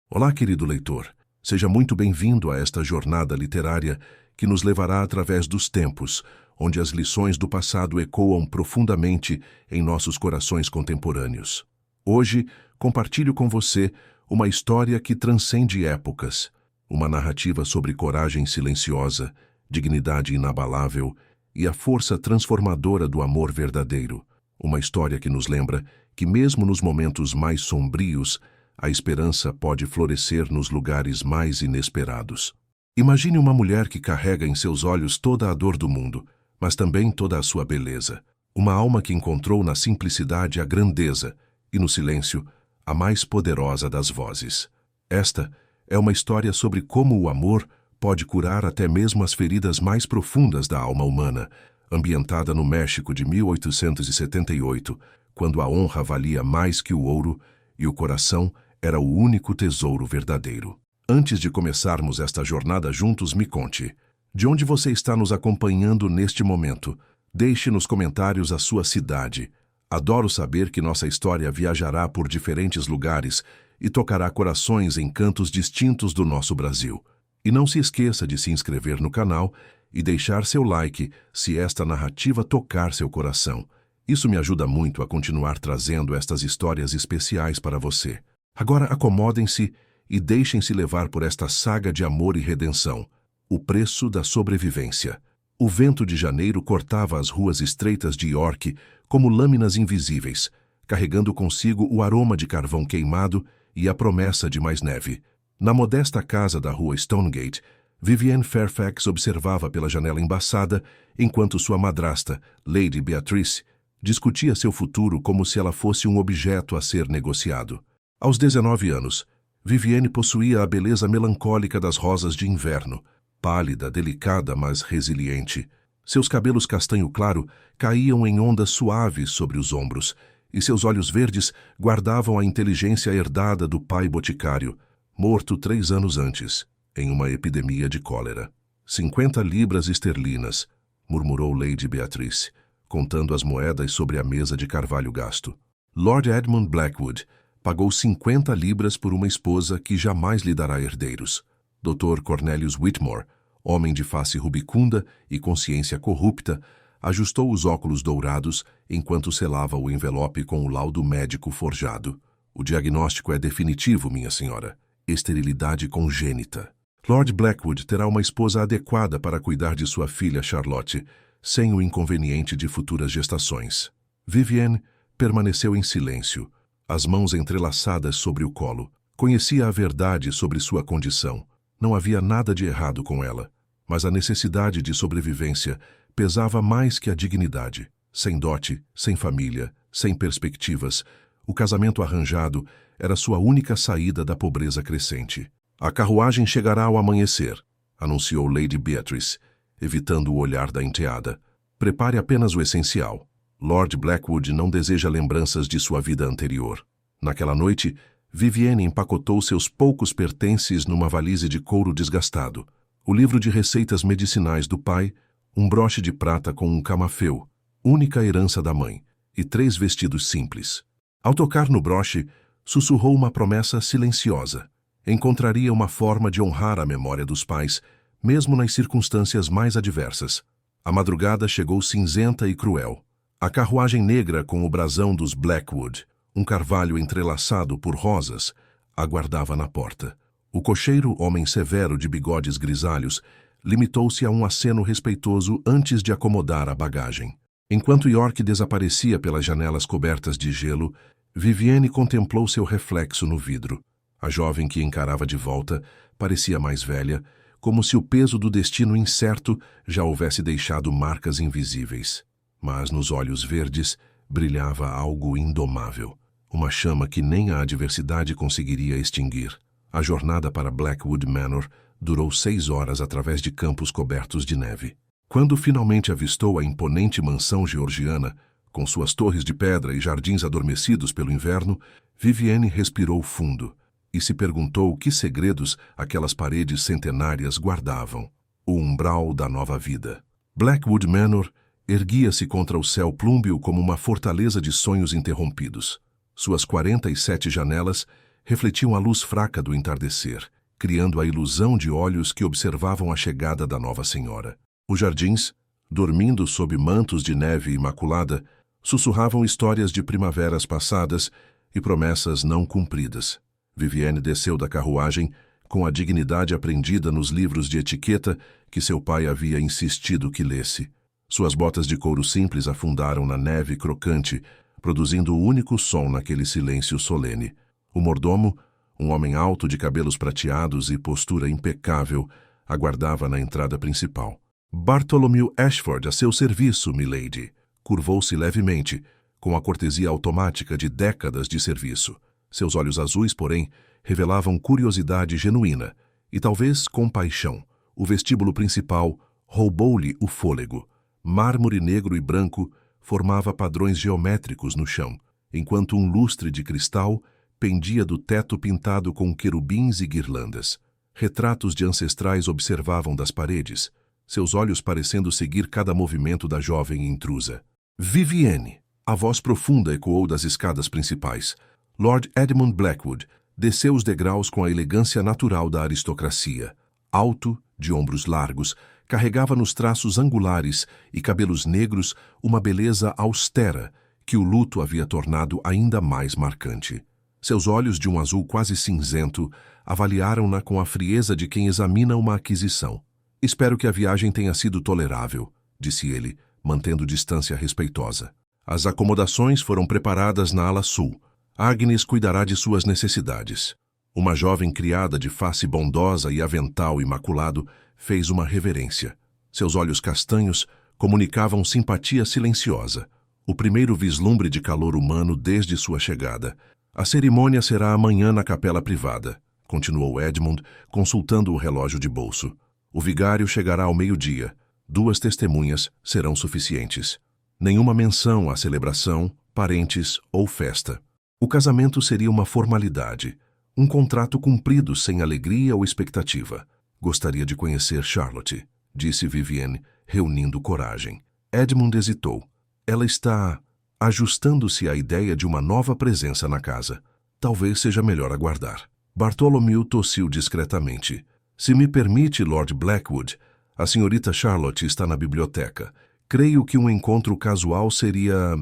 Olá, querido leitor. Seja muito bem-vindo a esta jornada literária que nos levará através dos tempos, onde as lições do passado ecoam profundamente em nossos corações contemporâneos. Hoje, compartilho com você uma história que transcende épocas, uma narrativa sobre coragem silenciosa, dignidade inabalável e a força transformadora do amor verdadeiro. Uma história que nos lembra que, mesmo nos momentos mais sombrios, a esperança pode florescer nos lugares mais inesperados. Imagine uma mulher que carrega em seus olhos toda a dor do mundo, mas também toda a sua beleza. Uma alma que encontrou na simplicidade a grandeza e, no silêncio, a mais poderosa das vozes. Esta é uma história sobre como o amor pode curar até mesmo as feridas mais profundas da alma humana, ambientada no México de 1878, quando a honra valia mais que o ouro e o coração era o único tesouro verdadeiro. Antes de começarmos esta jornada juntos, me conte, de onde você está nos acompanhando neste momento? Deixe nos comentários a sua cidade. Adoro saber que nossa história viajará por diferentes lugares e tocará corações em cantos distintos do nosso Brasil. E não se esqueça de se inscrever no canal e deixar seu like se esta narrativa tocar seu coração. Isso me ajuda muito a continuar trazendo estas histórias especiais para você. Agora acomodem-se e deixem-se levar por esta saga de amor e redenção, o preço da sobrevivência. O vento de janeiro cortava as ruas estreitas de York como lâminas invisíveis, carregando consigo o aroma de carvão queimado e a promessa de mais neve. Na modesta casa da rua Stonegate, Vivienne Fairfax observava pela janela embaçada, enquanto sua madrasta, Lady Beatrice, discutia seu futuro como se ela fosse um objeto a ser negociado. Aos 19 anos, Vivienne possuía a beleza melancólica das rosas de inverno, pálida, delicada, mas resiliente. Seus cabelos castanho claro caíam em ondas suaves sobre os ombros, e seus olhos verdes guardavam a inteligência herdada do pai boticário, morto 3 anos antes, em uma epidemia de cólera. 50 libras esterlinas, murmurou Lady Beatrice, contando as moedas sobre a mesa de carvalho gasto. Lord Edmund Blackwood pagou 50 libras por uma esposa que jamais lhe dará herdeiros. Dr. Cornelius Whitmore, homem de face rubicunda e consciência corrupta, ajustou os óculos dourados enquanto selava o envelope com o laudo médico forjado. O diagnóstico é definitivo, minha senhora. Esterilidade congênita. Lord Blackwood terá uma esposa adequada para cuidar de sua filha Charlotte, sem o inconveniente de futuras gestações. Vivienne permaneceu em silêncio, as mãos entrelaçadas sobre o colo. Conhecia a verdade sobre sua condição. Não havia nada de errado com ela, mas a necessidade de sobrevivência pesava mais que a dignidade. Sem dote, sem família, sem perspectivas, o casamento arranjado era sua única saída da pobreza crescente. A carruagem chegará ao amanhecer, anunciou Lady Beatrice, evitando o olhar da enteada. Prepare apenas o essencial. Lord Blackwood não deseja lembranças de sua vida anterior. Naquela noite, Vivienne empacotou seus poucos pertences numa valise de couro desgastado, o livro de receitas medicinais do pai, um broche de prata com um camafeu, única herança da mãe, e 3 vestidos simples. Ao tocar no broche, sussurrou uma promessa silenciosa. Encontraria uma forma de honrar a memória dos pais, mesmo nas circunstâncias mais adversas. A madrugada chegou cinzenta e cruel. A carruagem negra com o brasão dos Blackwood, um carvalho entrelaçado por rosas, aguardava na porta. O cocheiro, homem severo de bigodes grisalhos, limitou-se a um aceno respeitoso antes de acomodar a bagagem. Enquanto York desaparecia pelas janelas cobertas de gelo, Vivienne contemplou seu reflexo no vidro. A jovem que encarava de volta parecia mais velha, como se o peso do destino incerto já houvesse deixado marcas invisíveis. Mas nos olhos verdes brilhava algo indomável, uma chama que nem a adversidade conseguiria extinguir. A jornada para Blackwood Manor durou 6 horas através de campos cobertos de neve. Quando finalmente avistou a imponente mansão georgiana, com suas torres de pedra e jardins adormecidos pelo inverno, Vivienne respirou fundo e se perguntou que segredos aquelas paredes centenárias guardavam. O umbral da nova vida. Blackwood Manor erguia-se contra o céu plúmbeo como uma fortaleza de sonhos interrompidos. Suas 47 janelas refletiam a luz fraca do entardecer, criando a ilusão de olhos que observavam a chegada da nova senhora. Os jardins, dormindo sob mantos de neve imaculada, sussurravam histórias de primaveras passadas e promessas não cumpridas. Vivienne desceu da carruagem com a dignidade aprendida nos livros de etiqueta que seu pai havia insistido que lesse. Suas botas de couro simples afundaram na neve crocante, produzindo o único som naquele silêncio solene. O mordomo, um homem alto de cabelos prateados e postura impecável, aguardava na entrada principal. Bartholomew Ashford, a seu serviço, milady. Curvou-se levemente, com a cortesia automática de décadas de serviço. Seus olhos azuis, porém, revelavam curiosidade genuína e talvez compaixão. O vestíbulo principal roubou-lhe o fôlego. Mármore negro e branco formava padrões geométricos no chão, enquanto um lustre de cristal pendia do teto pintado com querubins e guirlandas. Retratos de ancestrais observavam das paredes, seus olhos parecendo seguir cada movimento da jovem intrusa. Vivienne! A voz profunda ecoou das escadas principais. Lord Edmund Blackwood desceu os degraus com a elegância natural da aristocracia. Alto, de ombros largos, carregava nos traços angulares e cabelos negros uma beleza austera que o luto havia tornado ainda mais marcante. Seus olhos, de um azul quase cinzento, avaliaram-na com a frieza de quem examina uma aquisição. «Espero que a viagem tenha sido tolerável», disse ele, mantendo distância respeitosa. As acomodações foram preparadas na ala sul. Agnes cuidará de suas necessidades. Uma jovem criada de face bondosa e avental imaculado fez uma reverência. Seus olhos castanhos comunicavam simpatia silenciosa, o primeiro vislumbre de calor humano desde sua chegada. A cerimônia será amanhã na capela privada, continuou Edmund, consultando o relógio de bolso. O vigário chegará ao meio-dia. 2 testemunhas serão suficientes. Nenhuma menção à celebração, parentes ou festa. O casamento seria uma formalidade, um contrato cumprido sem alegria ou expectativa. Gostaria de conhecer Charlotte, disse Vivienne, reunindo coragem. Edmund hesitou. Ela está ajustando-se à ideia de uma nova presença na casa. Talvez seja melhor aguardar. Bartholomew tossiu discretamente. Se me permite, Lord Blackwood, a senhorita Charlotte está na biblioteca. Creio que um encontro casual seria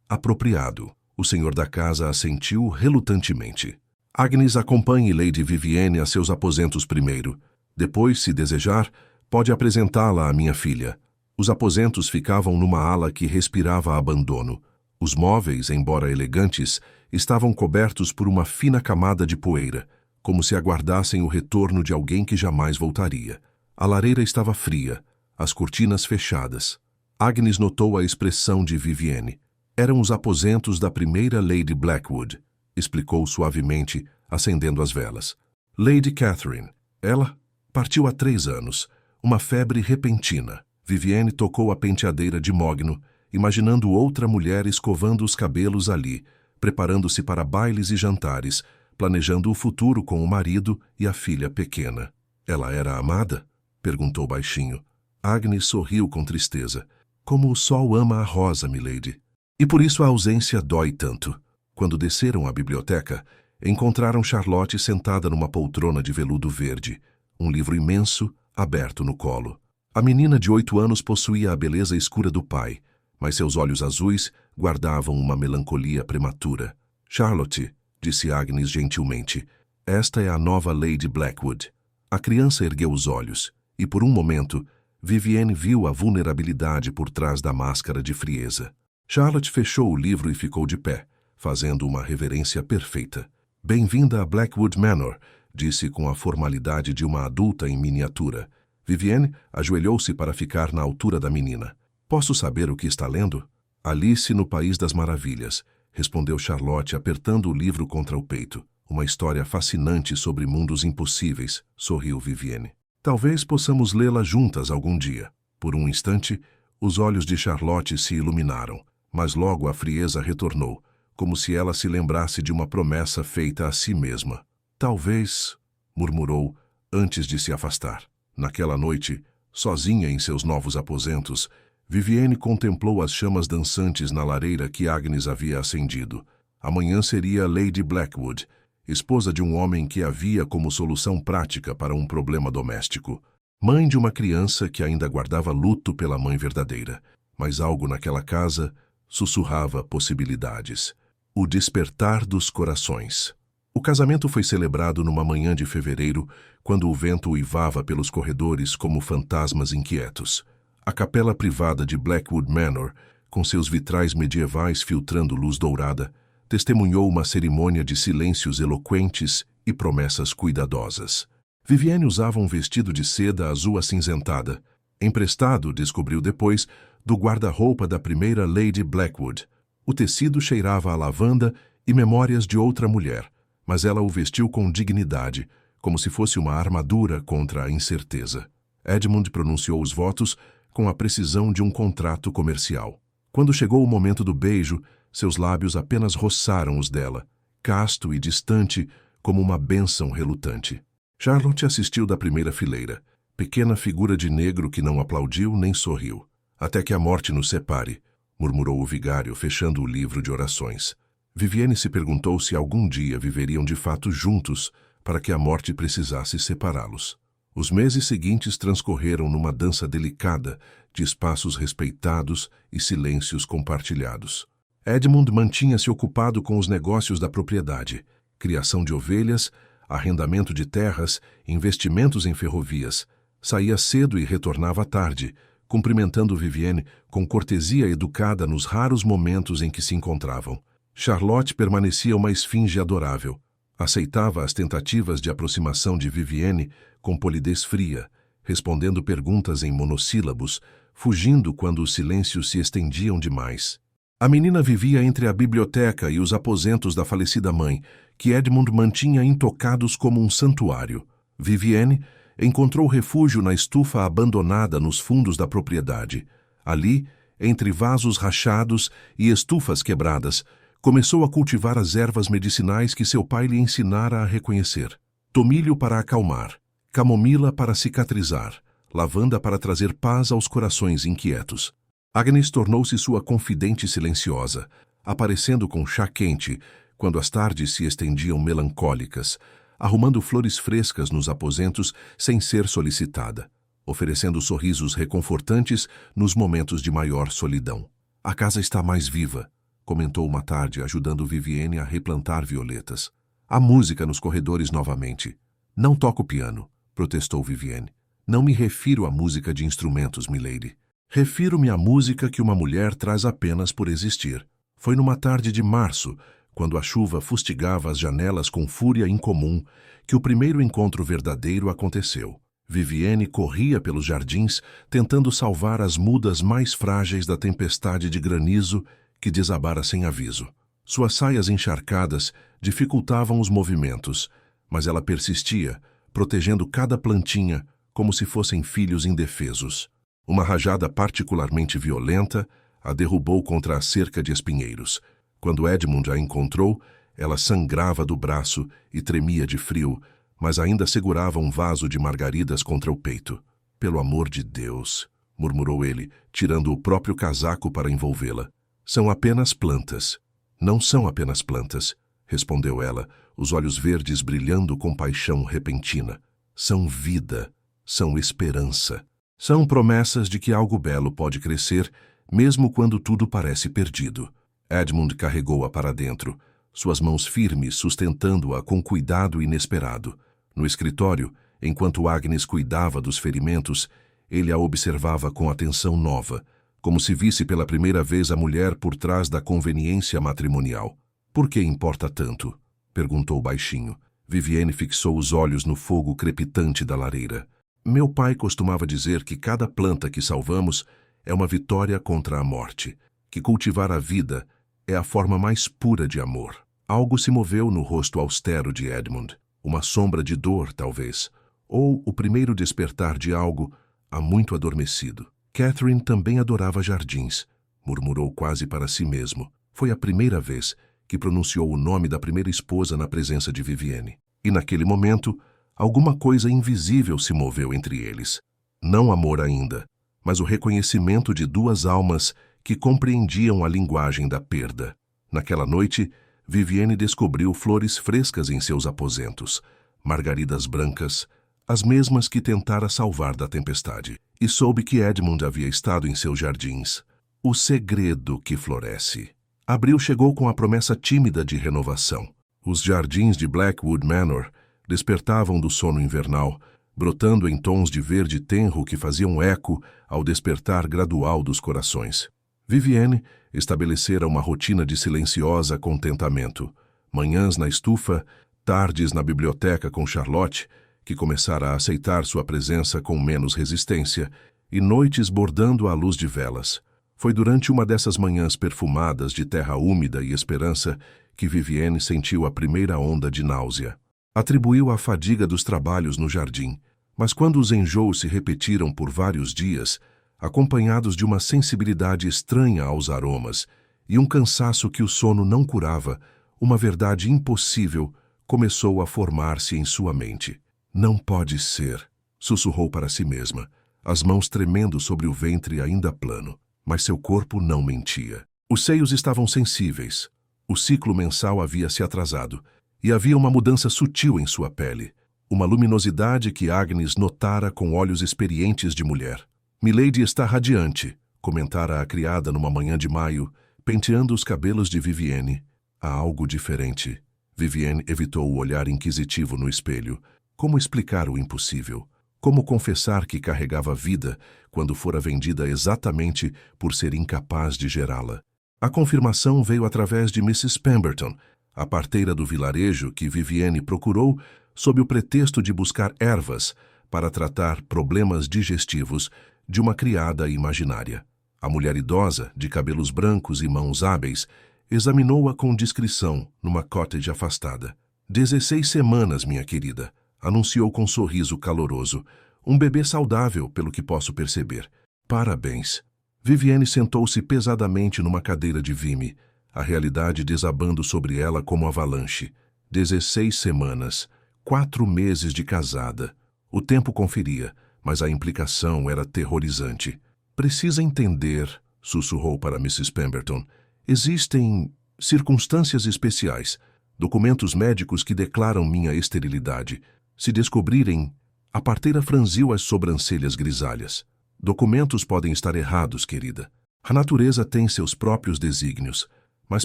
apropriado. O senhor da casa assentiu relutantemente. Agnes, acompanhe Lady Vivienne a seus aposentos primeiro. Depois, se desejar, pode apresentá-la à minha filha. Os aposentos ficavam numa ala que respirava abandono. Os móveis, embora elegantes, estavam cobertos por uma fina camada de poeira, como se aguardassem o retorno de alguém que jamais voltaria. A lareira estava fria, as cortinas fechadas. Agnes notou a expressão de Vivienne. Eram os aposentos da primeira Lady Blackwood, explicou suavemente, acendendo as velas. Lady Catherine. Ela partiu há 3 anos. Uma febre repentina. Vivienne tocou a penteadeira de mogno, imaginando outra mulher escovando os cabelos ali, preparando-se para bailes e jantares, planejando o futuro com o marido e a filha pequena. Ela era amada? Perguntou baixinho. Agnes sorriu com tristeza. Como o sol ama a rosa, milady. E por isso a ausência dói tanto. Quando desceram à biblioteca, encontraram Charlotte sentada numa poltrona de veludo verde, um livro imenso aberto no colo. A menina de 8 anos possuía a beleza escura do pai, mas seus olhos azuis guardavam uma melancolia prematura. Charlotte, disse Agnes gentilmente, esta é a nova Lady Blackwood. A criança ergueu os olhos, e por um momento, Vivienne viu a vulnerabilidade por trás da máscara de frieza. Charlotte fechou o livro e ficou de pé, fazendo uma reverência perfeita. Bem-vinda a Blackwood Manor, disse com a formalidade de uma adulta em miniatura. Vivienne ajoelhou-se para ficar na altura da menina. Posso saber o que está lendo? Alice no País das Maravilhas, respondeu Charlotte apertando o livro contra o peito. Uma história fascinante sobre mundos impossíveis, sorriu Vivienne. Talvez possamos lê-la juntas algum dia. Por um instante, os olhos de Charlotte se iluminaram, mas logo a frieza retornou, como se ela se lembrasse de uma promessa feita a si mesma. Talvez, murmurou, antes de se afastar. Naquela noite, sozinha em seus novos aposentos, Vivienne contemplou as chamas dançantes na lareira que Agnes havia acendido. Amanhã seria Lady Blackwood, esposa de um homem que a via como solução prática para um problema doméstico, mãe de uma criança que ainda guardava luto pela mãe verdadeira. Mas algo naquela casa sussurrava possibilidades. O despertar dos corações. O casamento foi celebrado numa manhã de fevereiro, quando o vento uivava pelos corredores como fantasmas inquietos. A capela privada de Blackwood Manor, com seus vitrais medievais filtrando luz dourada, testemunhou uma cerimônia de silêncios eloquentes e promessas cuidadosas. Vivienne usava um vestido de seda azul acinzentada, emprestado, descobriu depois, do guarda-roupa da primeira Lady Blackwood. O tecido cheirava a lavanda e memórias de outra mulher, mas ela o vestiu com dignidade, como se fosse uma armadura contra a incerteza. Edmund pronunciou os votos com a precisão de um contrato comercial. Quando chegou o momento do beijo, seus lábios apenas roçaram os dela, casto e distante como uma bênção relutante. Charlotte assistiu da primeira fileira, pequena figura de negro que não aplaudiu nem sorriu. Até que a morte nos separe, murmurou o vigário, fechando o livro de orações. Vivienne se perguntou se algum dia viveriam de fato juntos para que a morte precisasse separá-los. Os meses seguintes transcorreram numa dança delicada de espaços respeitados e silêncios compartilhados. Edmund mantinha-se ocupado com os negócios da propriedade, criação de ovelhas, arrendamento de terras, investimentos em ferrovias. Saía cedo e retornava à tarde, cumprimentando Vivienne com cortesia educada nos raros momentos em que se encontravam. Charlotte permanecia uma esfinge adorável. Aceitava as tentativas de aproximação de Vivienne com polidez fria, respondendo perguntas em monossílabos, fugindo quando os silêncios se estendiam demais. A menina vivia entre a biblioteca e os aposentos da falecida mãe, que Edmund mantinha intocados como um santuário. Vivienne encontrou refúgio na estufa abandonada nos fundos da propriedade. Ali, entre vasos rachados e estufas quebradas, começou a cultivar as ervas medicinais que seu pai lhe ensinara a reconhecer. Tomilho para acalmar, camomila para cicatrizar, lavanda para trazer paz aos corações inquietos. Agnes tornou-se sua confidente silenciosa, aparecendo com chá quente quando as tardes se estendiam melancólicas, arrumando flores frescas nos aposentos sem ser solicitada, oferecendo sorrisos reconfortantes nos momentos de maior solidão. A casa está mais viva, comentou uma tarde, ajudando Vivienne a replantar violetas. Há música nos corredores novamente. Não toco piano, protestou Vivienne. Não me refiro à música de instrumentos, milady. Refiro-me à música que uma mulher traz apenas por existir. Foi numa tarde de março, quando a chuva fustigava as janelas com fúria incomum, que o primeiro encontro verdadeiro aconteceu. Vivienne corria pelos jardins, tentando salvar as mudas mais frágeis da tempestade de granizo que desabara sem aviso. Suas saias encharcadas dificultavam os movimentos, mas ela persistia, protegendo cada plantinha como se fossem filhos indefesos. Uma rajada particularmente violenta a derrubou contra a cerca de espinheiros. Quando Edmund a encontrou, ela sangrava do braço e tremia de frio, mas ainda segurava um vaso de margaridas contra o peito. Pelo amor de Deus, murmurou ele, tirando o próprio casaco para envolvê-la. São apenas plantas. Não são apenas plantas, respondeu ela, os olhos verdes brilhando com paixão repentina. São vida, são esperança. São promessas de que algo belo pode crescer, mesmo quando tudo parece perdido. Edmund carregou-a para dentro, suas mãos firmes sustentando-a com cuidado inesperado. No escritório, enquanto Agnes cuidava dos ferimentos, ele a observava com atenção nova, como se visse pela primeira vez a mulher por trás da conveniência matrimonial. Por que importa tanto? Perguntou baixinho. Vivienne fixou os olhos no fogo crepitante da lareira. Meu pai costumava dizer que cada planta que salvamos é uma vitória contra a morte, que cultivar a vida é a forma mais pura de amor. Algo se moveu no rosto austero de Edmund, uma sombra de dor, talvez, ou o primeiro despertar de algo há muito adormecido. Catherine também adorava jardins, murmurou quase para si mesmo. Foi a primeira vez que pronunciou o nome da primeira esposa na presença de Vivienne. E naquele momento, alguma coisa invisível se moveu entre eles. Não amor ainda, mas o reconhecimento de duas almas que compreendiam a linguagem da perda. Naquela noite, Viviane descobriu flores frescas em seus aposentos, margaridas brancas, as mesmas que tentara salvar da tempestade, e soube que Edmund havia estado em seus jardins. O segredo que floresce. Abril chegou com a promessa tímida de renovação. Os jardins de Blackwood Manor despertavam do sono invernal, brotando em tons de verde tenro que faziam eco ao despertar gradual dos corações. Viviane estabelecera uma rotina de silenciosa contentamento. Manhãs na estufa, tardes na biblioteca com Charlotte, que começara a aceitar sua presença com menos resistência, e noites bordando à luz de velas. Foi durante uma dessas manhãs perfumadas de terra úmida e esperança que Viviane sentiu a primeira onda de náusea. Atribuiu à fadiga dos trabalhos no jardim, mas quando os enjoos se repetiram por vários dias, acompanhados de uma sensibilidade estranha aos aromas e um cansaço que o sono não curava, uma verdade impossível começou a formar-se em sua mente. Não pode ser, sussurrou para si mesma, as mãos tremendo sobre o ventre ainda plano, mas seu corpo não mentia. Os seios estavam sensíveis, o ciclo mensal havia se atrasado, e havia uma mudança sutil em sua pele, uma luminosidade que Agnes notara com olhos experientes de mulher. Milady está radiante, comentara a criada numa manhã de maio, penteando os cabelos de Viviane. Há algo diferente. Viviane evitou o olhar inquisitivo no espelho. Como explicar o impossível? Como confessar que carregava vida quando fora vendida exatamente por ser incapaz de gerá-la? A confirmação veio através de Mrs. Pemberton, a parteira do vilarejo que Viviane procurou sob o pretexto de buscar ervas para tratar problemas digestivos de uma criada imaginária. A mulher idosa, de cabelos brancos e mãos hábeis, examinou-a com discrição numa cottage afastada. 16 semanas, minha querida, anunciou com sorriso caloroso. Um bebê saudável, pelo que posso perceber. Parabéns. Viviane sentou-se pesadamente numa cadeira de vime, a realidade desabando sobre ela como avalanche. 16 semanas, 4 meses de casada. O tempo conferia, mas a implicação era terrorizante. Precisa entender, sussurrou para Mrs. Pemberton. Existem circunstâncias especiais, documentos médicos que declaram minha esterilidade. Se descobrirem, a parteira franziu as sobrancelhas grisalhas. Documentos podem estar errados, querida. A natureza tem seus próprios desígnios, mas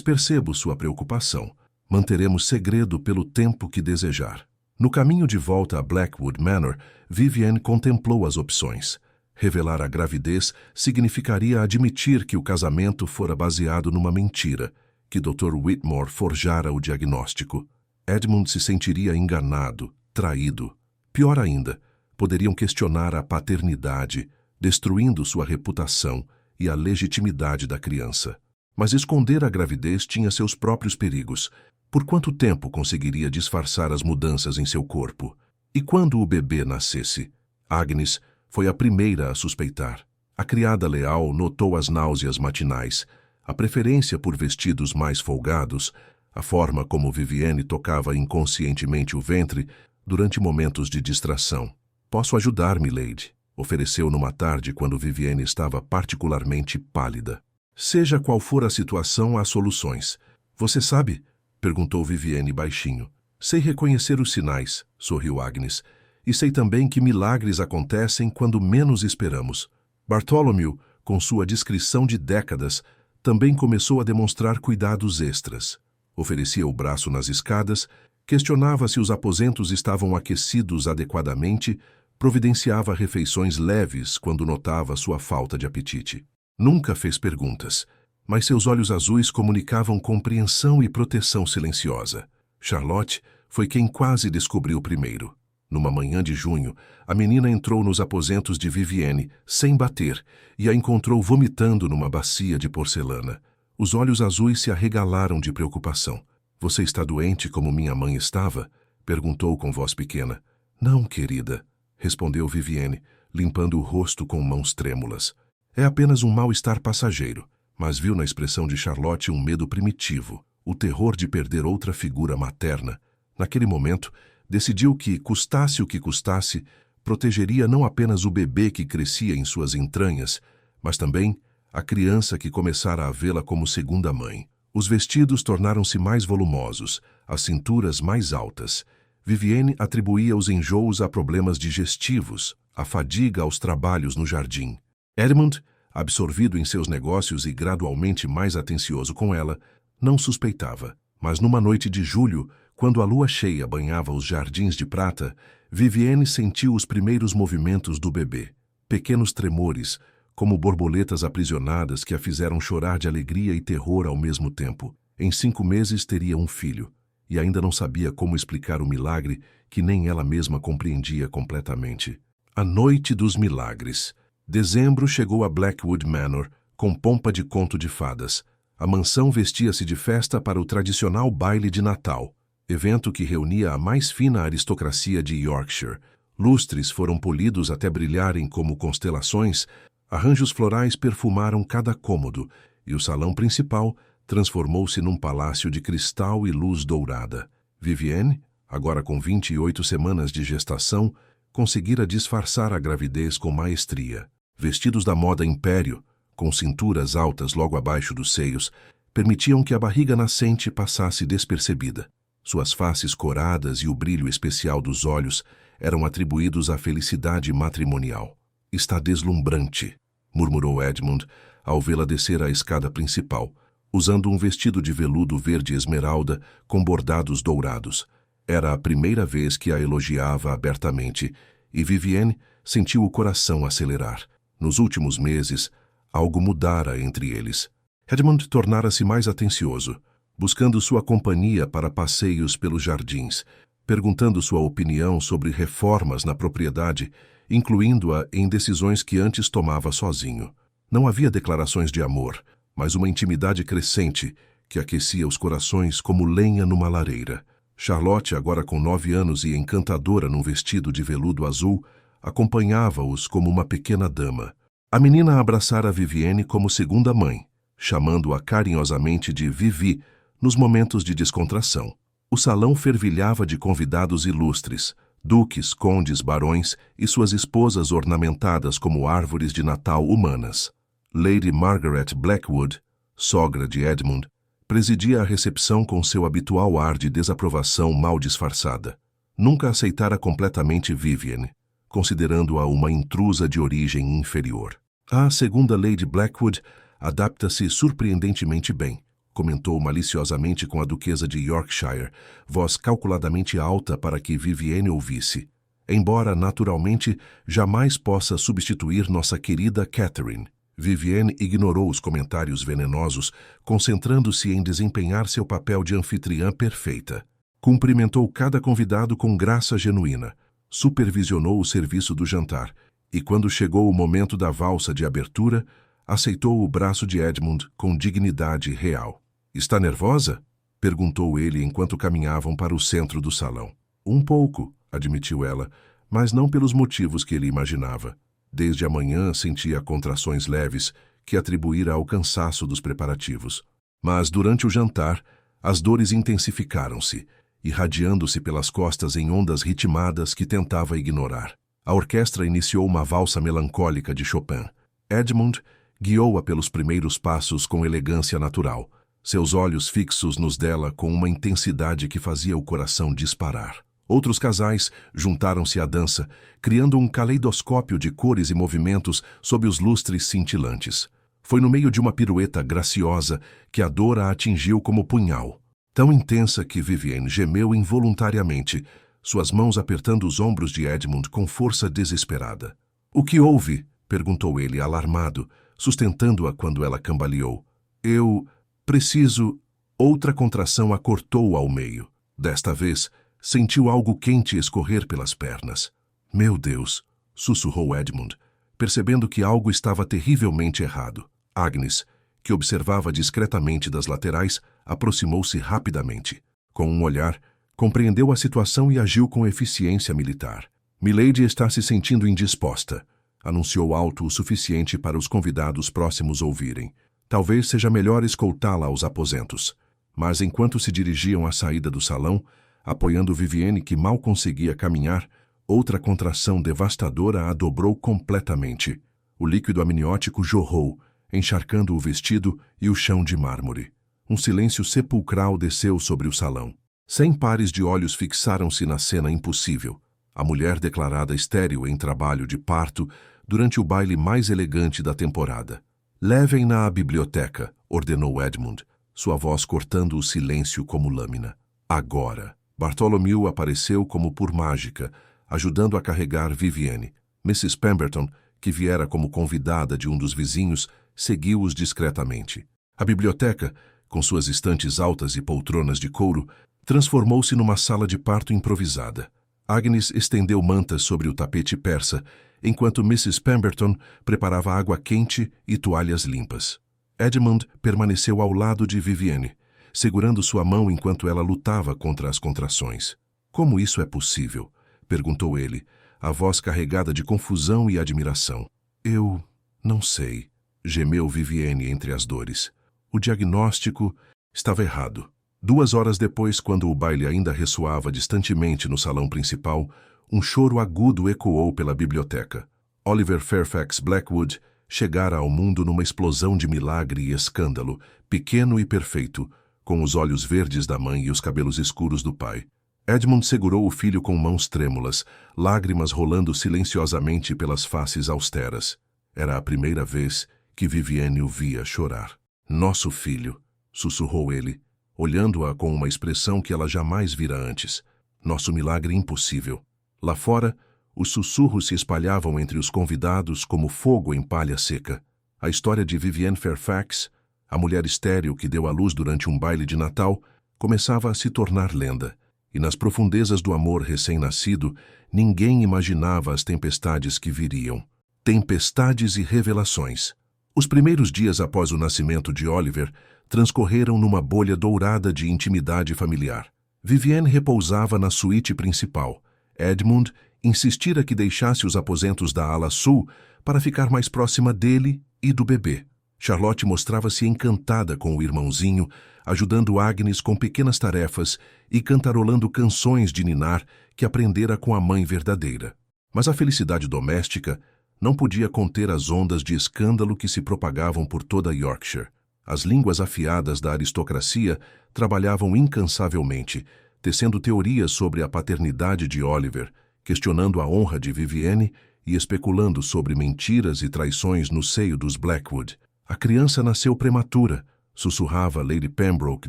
percebo sua preocupação. Manteremos segredo pelo tempo que desejar. No caminho de volta a Blackwood Manor, Viviane contemplou as opções. Revelar a gravidez significaria admitir que o casamento fora baseado numa mentira, que Dr. Whitmore forjara o diagnóstico. Edmund se sentiria enganado, traído. Pior ainda, poderiam questionar a paternidade, destruindo sua reputação e a legitimidade da criança. Mas esconder a gravidez tinha seus próprios perigos. Por quanto tempo conseguiria disfarçar as mudanças em seu corpo? E quando o bebê nascesse? Agnes foi a primeira a suspeitar. A criada leal notou as náuseas matinais, a preferência por vestidos mais folgados, a forma como Viviane tocava inconscientemente o ventre durante momentos de distração. Posso ajudar, milady, ofereceu numa tarde quando Viviane estava particularmente pálida. Seja qual for a situação, há soluções. Você sabe? Perguntou Viviane baixinho. Sei reconhecer os sinais, sorriu Agnes, e sei também que milagres acontecem quando menos esperamos. Bartholomew, com sua discrição de décadas, também começou a demonstrar cuidados extras. Oferecia o braço nas escadas, questionava se os aposentos estavam aquecidos adequadamente, providenciava refeições leves quando notava sua falta de apetite. Nunca fez perguntas, mas seus olhos azuis comunicavam compreensão e proteção silenciosa. Charlotte foi quem quase descobriu primeiro. Numa manhã de junho, a menina entrou nos aposentos de Viviane, sem bater, e a encontrou vomitando numa bacia de porcelana. Os olhos azuis se arregalaram de preocupação. Você está doente como minha mãe estava? Perguntou com voz pequena. Não, querida, respondeu Viviane, limpando o rosto com mãos trêmulas. É apenas um mal-estar passageiro, mas viu na expressão de Charlotte um medo primitivo, o terror de perder outra figura materna. Naquele momento, decidiu que, custasse o que custasse, protegeria não apenas o bebê que crescia em suas entranhas, mas também a criança que começara a vê-la como segunda mãe. Os vestidos tornaram-se mais volumosos, as cinturas mais altas. Vivienne atribuía os enjoos a problemas digestivos, a fadiga aos trabalhos no jardim. Edmund, absorvido em seus negócios e gradualmente mais atencioso com ela, não suspeitava. Mas numa noite de julho, quando a lua cheia banhava os jardins de prata, Vivienne sentiu os primeiros movimentos do bebê. Pequenos tremores, como borboletas aprisionadas que a fizeram chorar de alegria e terror ao mesmo tempo. Em 5 meses teria um filho, e ainda não sabia como explicar o milagre que nem ela mesma compreendia completamente. A Noite dos Milagres. Dezembro chegou a Blackwood Manor, com pompa de conto de fadas. A mansão vestia-se de festa para o tradicional baile de Natal, evento que reunia a mais fina aristocracia de Yorkshire. Lustres foram polidos até brilharem como constelações, arranjos florais perfumaram cada cômodo, e o salão principal transformou-se num palácio de cristal e luz dourada. Vivienne, agora com 28 semanas de gestação, conseguira disfarçar a gravidez com maestria. Vestidos da moda império, com cinturas altas logo abaixo dos seios, permitiam que a barriga nascente passasse despercebida. Suas faces coradas e o brilho especial dos olhos eram atribuídos à felicidade matrimonial. "Está deslumbrante", murmurou Edmund ao vê-la descer a escada principal, usando um vestido de veludo verde esmeralda com bordados dourados. Era a primeira vez que a elogiava abertamente, e Vivienne sentiu o coração acelerar. Nos últimos meses, algo mudara entre eles. Edmund tornara-se mais atencioso, buscando sua companhia para passeios pelos jardins, perguntando sua opinião sobre reformas na propriedade, incluindo-a em decisões que antes tomava sozinho. Não havia declarações de amor, mas uma intimidade crescente que aquecia os corações como lenha numa lareira. Charlotte, agora com 9 anos e encantadora num vestido de veludo azul, acompanhava-os como uma pequena dama. A menina abraçara Vivienne como segunda mãe, chamando-a carinhosamente de Vivi nos momentos de descontração. O salão fervilhava de convidados ilustres, duques, condes, barões e suas esposas ornamentadas como árvores de Natal humanas. Lady Margaret Blackwood, sogra de Edmund, presidia a recepção com seu habitual ar de desaprovação mal disfarçada. Nunca aceitara completamente Vivienne, considerando-a uma intrusa de origem inferior. "A segunda Lady Blackwood adapta-se surpreendentemente bem", comentou maliciosamente com a duquesa de Yorkshire, voz calculadamente alta para que Vivienne ouvisse. "Embora, naturalmente, jamais possa substituir nossa querida Catherine." Vivienne ignorou os comentários venenosos, concentrando-se em desempenhar seu papel de anfitriã perfeita. Cumprimentou cada convidado com graça genuína, supervisionou o serviço do jantar e, quando chegou o momento da valsa de abertura, aceitou o braço de Edmund com dignidade real. "Está nervosa?" perguntou ele enquanto caminhavam para o centro do salão. "Um pouco", admitiu ela, mas não pelos motivos que ele imaginava. Desde a manhã sentia contrações leves que atribuíra ao cansaço dos preparativos. Mas durante o jantar, as dores intensificaram-se, irradiando-se pelas costas em ondas ritmadas que tentava ignorar. A orquestra iniciou uma valsa melancólica de Chopin. Edmund guiou-a pelos primeiros passos com elegância natural, seus olhos fixos nos dela com uma intensidade que fazia o coração disparar. Outros casais juntaram-se à dança, criando um caleidoscópio de cores e movimentos sob os lustres cintilantes. Foi no meio de uma pirueta graciosa que a dor a atingiu como punhal, tão intensa que Vivienne gemeu involuntariamente, suas mãos apertando os ombros de Edmund com força desesperada. "O que houve?" perguntou ele, alarmado, sustentando-a quando ela cambaleou. "Eu preciso..." Outra contração a cortou ao meio. Desta vez, sentiu algo quente escorrer pelas pernas. "Meu Deus!" sussurrou Edmund, percebendo que algo estava terrivelmente errado. Agnes, que observava discretamente das laterais, aproximou-se rapidamente. Com um olhar, compreendeu a situação e agiu com eficiência militar. "Milady está se sentindo indisposta", anunciou alto o suficiente para os convidados próximos ouvirem. "Talvez seja melhor escoltá-la aos aposentos." Mas enquanto se dirigiam à saída do salão, apoiando Vivienne, que mal conseguia caminhar, outra contração devastadora a dobrou completamente. O líquido amniótico jorrou, encharcando o vestido e o chão de mármore. Um silêncio sepulcral desceu sobre o salão. 100 pares de olhos fixaram-se na cena impossível. A mulher declarada estéril em trabalho de parto durante o baile mais elegante da temporada. "Levem-na à biblioteca", ordenou Edmund, sua voz cortando o silêncio como lâmina. Agora. Bartholomew apareceu como por mágica, ajudando a carregar Vivienne. Mrs. Pemberton, que viera como convidada de um dos vizinhos, seguiu-os discretamente. A biblioteca, com suas estantes altas e poltronas de couro, transformou-se numa sala de parto improvisada. Agnes estendeu mantas sobre o tapete persa, enquanto Mrs. Pemberton preparava água quente e toalhas limpas. Edmund permaneceu ao lado de Vivienne, segurando sua mão enquanto ela lutava contra as contrações. "Como isso é possível?" perguntou ele, a voz carregada de confusão e admiração. "Eu não sei", gemeu Vivienne entre as dores. O diagnóstico estava errado. 2 horas depois, quando o baile ainda ressoava distantemente no salão principal, um choro agudo ecoou pela biblioteca. Oliver Fairfax Blackwood chegara ao mundo numa explosão de milagre e escândalo, pequeno e perfeito, com os olhos verdes da mãe e os cabelos escuros do pai. Edmund segurou o filho com mãos trêmulas, lágrimas rolando silenciosamente pelas faces austeras. Era a primeira vez que Vivienne o via chorar. "Nosso filho", sussurrou ele, olhando-a com uma expressão que ela jamais vira antes. "Nosso milagre impossível." Lá fora, os sussurros se espalhavam entre os convidados como fogo em palha seca. A história de Vivienne Fairfax, a mulher estéril que deu à luz durante um baile de Natal, começava a se tornar lenda, e nas profundezas do amor recém-nascido, ninguém imaginava as tempestades que viriam. Tempestades e revelações. Os primeiros dias após o nascimento de Oliver transcorreram numa bolha dourada de intimidade familiar. Vivienne repousava na suíte principal. Edmund insistira que deixasse os aposentos da ala sul para ficar mais próxima dele e do bebê. Charlotte mostrava-se encantada com o irmãozinho, ajudando Agnes com pequenas tarefas e cantarolando canções de ninar que aprendera com a mãe verdadeira. Mas a felicidade doméstica não podia conter as ondas de escândalo que se propagavam por toda Yorkshire. As línguas afiadas da aristocracia trabalhavam incansavelmente, tecendo teorias sobre a paternidade de Oliver, questionando a honra de Vivienne e especulando sobre mentiras e traições no seio dos Blackwood. "A criança nasceu prematura", sussurrava Lady Pembroke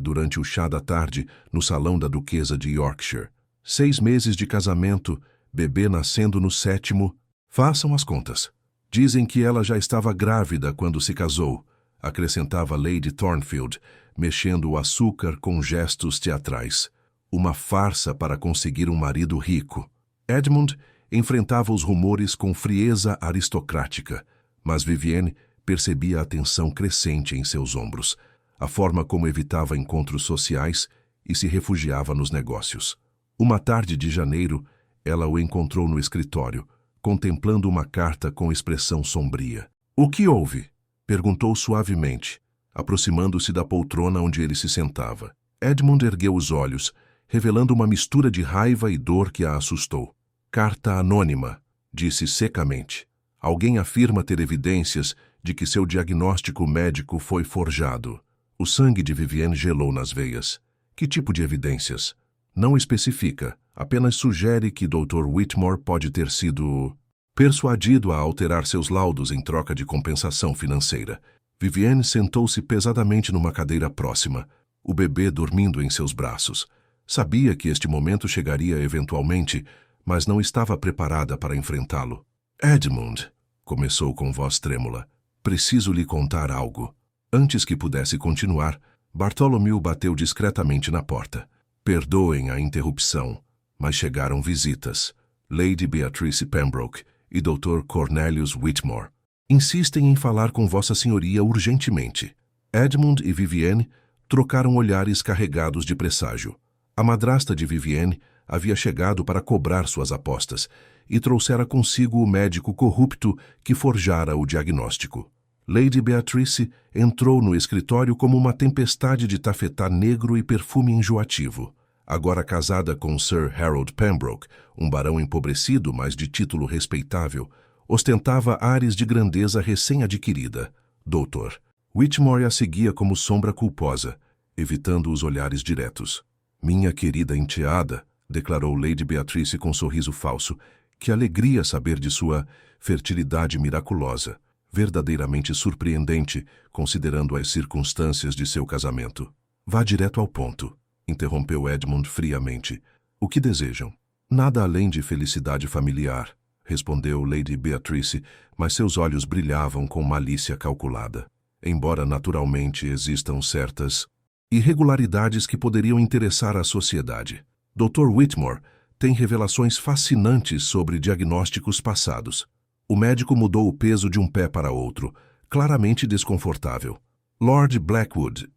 durante o chá da tarde no salão da duquesa de Yorkshire. 6 meses de casamento, bebê nascendo no 7º. "Façam as contas. Dizem que ela já estava grávida quando se casou", acrescentava Lady Thornfield, mexendo o açúcar com gestos teatrais. Uma farsa para conseguir um marido rico. Edmund enfrentava os rumores com frieza aristocrática, mas Vivienne percebia a tensão crescente em seus ombros, a forma como evitava encontros sociais e se refugiava nos negócios. Uma tarde de janeiro, ela o encontrou no escritório, contemplando uma carta com expressão sombria. "O que houve?" perguntou suavemente, aproximando-se da poltrona onde ele se sentava. Edmund ergueu os olhos, revelando uma mistura de raiva e dor que a assustou. "Carta anônima", disse secamente. "Alguém afirma ter evidências de que seu diagnóstico médico foi forjado." O sangue de Vivienne gelou nas veias. "Que tipo de evidências?" "Não especifica, apenas sugere que Dr. Whitmore pode ter sido persuadido a alterar seus laudos em troca de compensação financeira." Vivienne sentou-se pesadamente numa cadeira próxima, o bebê dormindo em seus braços. Sabia que este momento chegaria eventualmente, mas não estava preparada para enfrentá-lo. "Edmund", começou com voz trêmula, "preciso lhe contar algo." Antes que pudesse continuar, Bartholomew bateu discretamente na porta. "Perdoem a interrupção, mas chegaram visitas. Lady Beatrice Pembroke e Dr. Cornelius Whitmore. Insistem em falar com Vossa Senhoria urgentemente." Edmund e Vivienne trocaram olhares carregados de presságio. A madrasta de Vivienne havia chegado para cobrar suas apostas e trouxera consigo o médico corrupto que forjara o diagnóstico. Lady Beatrice entrou no escritório como uma tempestade de tafetá negro e perfume enjoativo. Agora casada com Sir Harold Pembroke, um barão empobrecido, mas de título respeitável, ostentava ares de grandeza recém-adquirida. Doutor Whitmore a seguia como sombra culposa. evitando os olhares diretos. Minha querida enteada, declarou Lady Beatrice com sorriso falso, que alegria saber de sua fertilidade miraculosa, verdadeiramente surpreendente, considerando as circunstâncias de seu casamento. Vá direto ao ponto, interrompeu Edmund friamente. O que desejam? Nada além de felicidade familiar, respondeu Lady Beatrice, mas seus olhos brilhavam com malícia calculada. Embora naturalmente existam certas irregularidades que poderiam interessar a sociedade, Dr. Whitmore tem revelações fascinantes sobre diagnósticos passados. O médico mudou o peso de um pé para outro, claramente desconfortável. Lord Blackwood,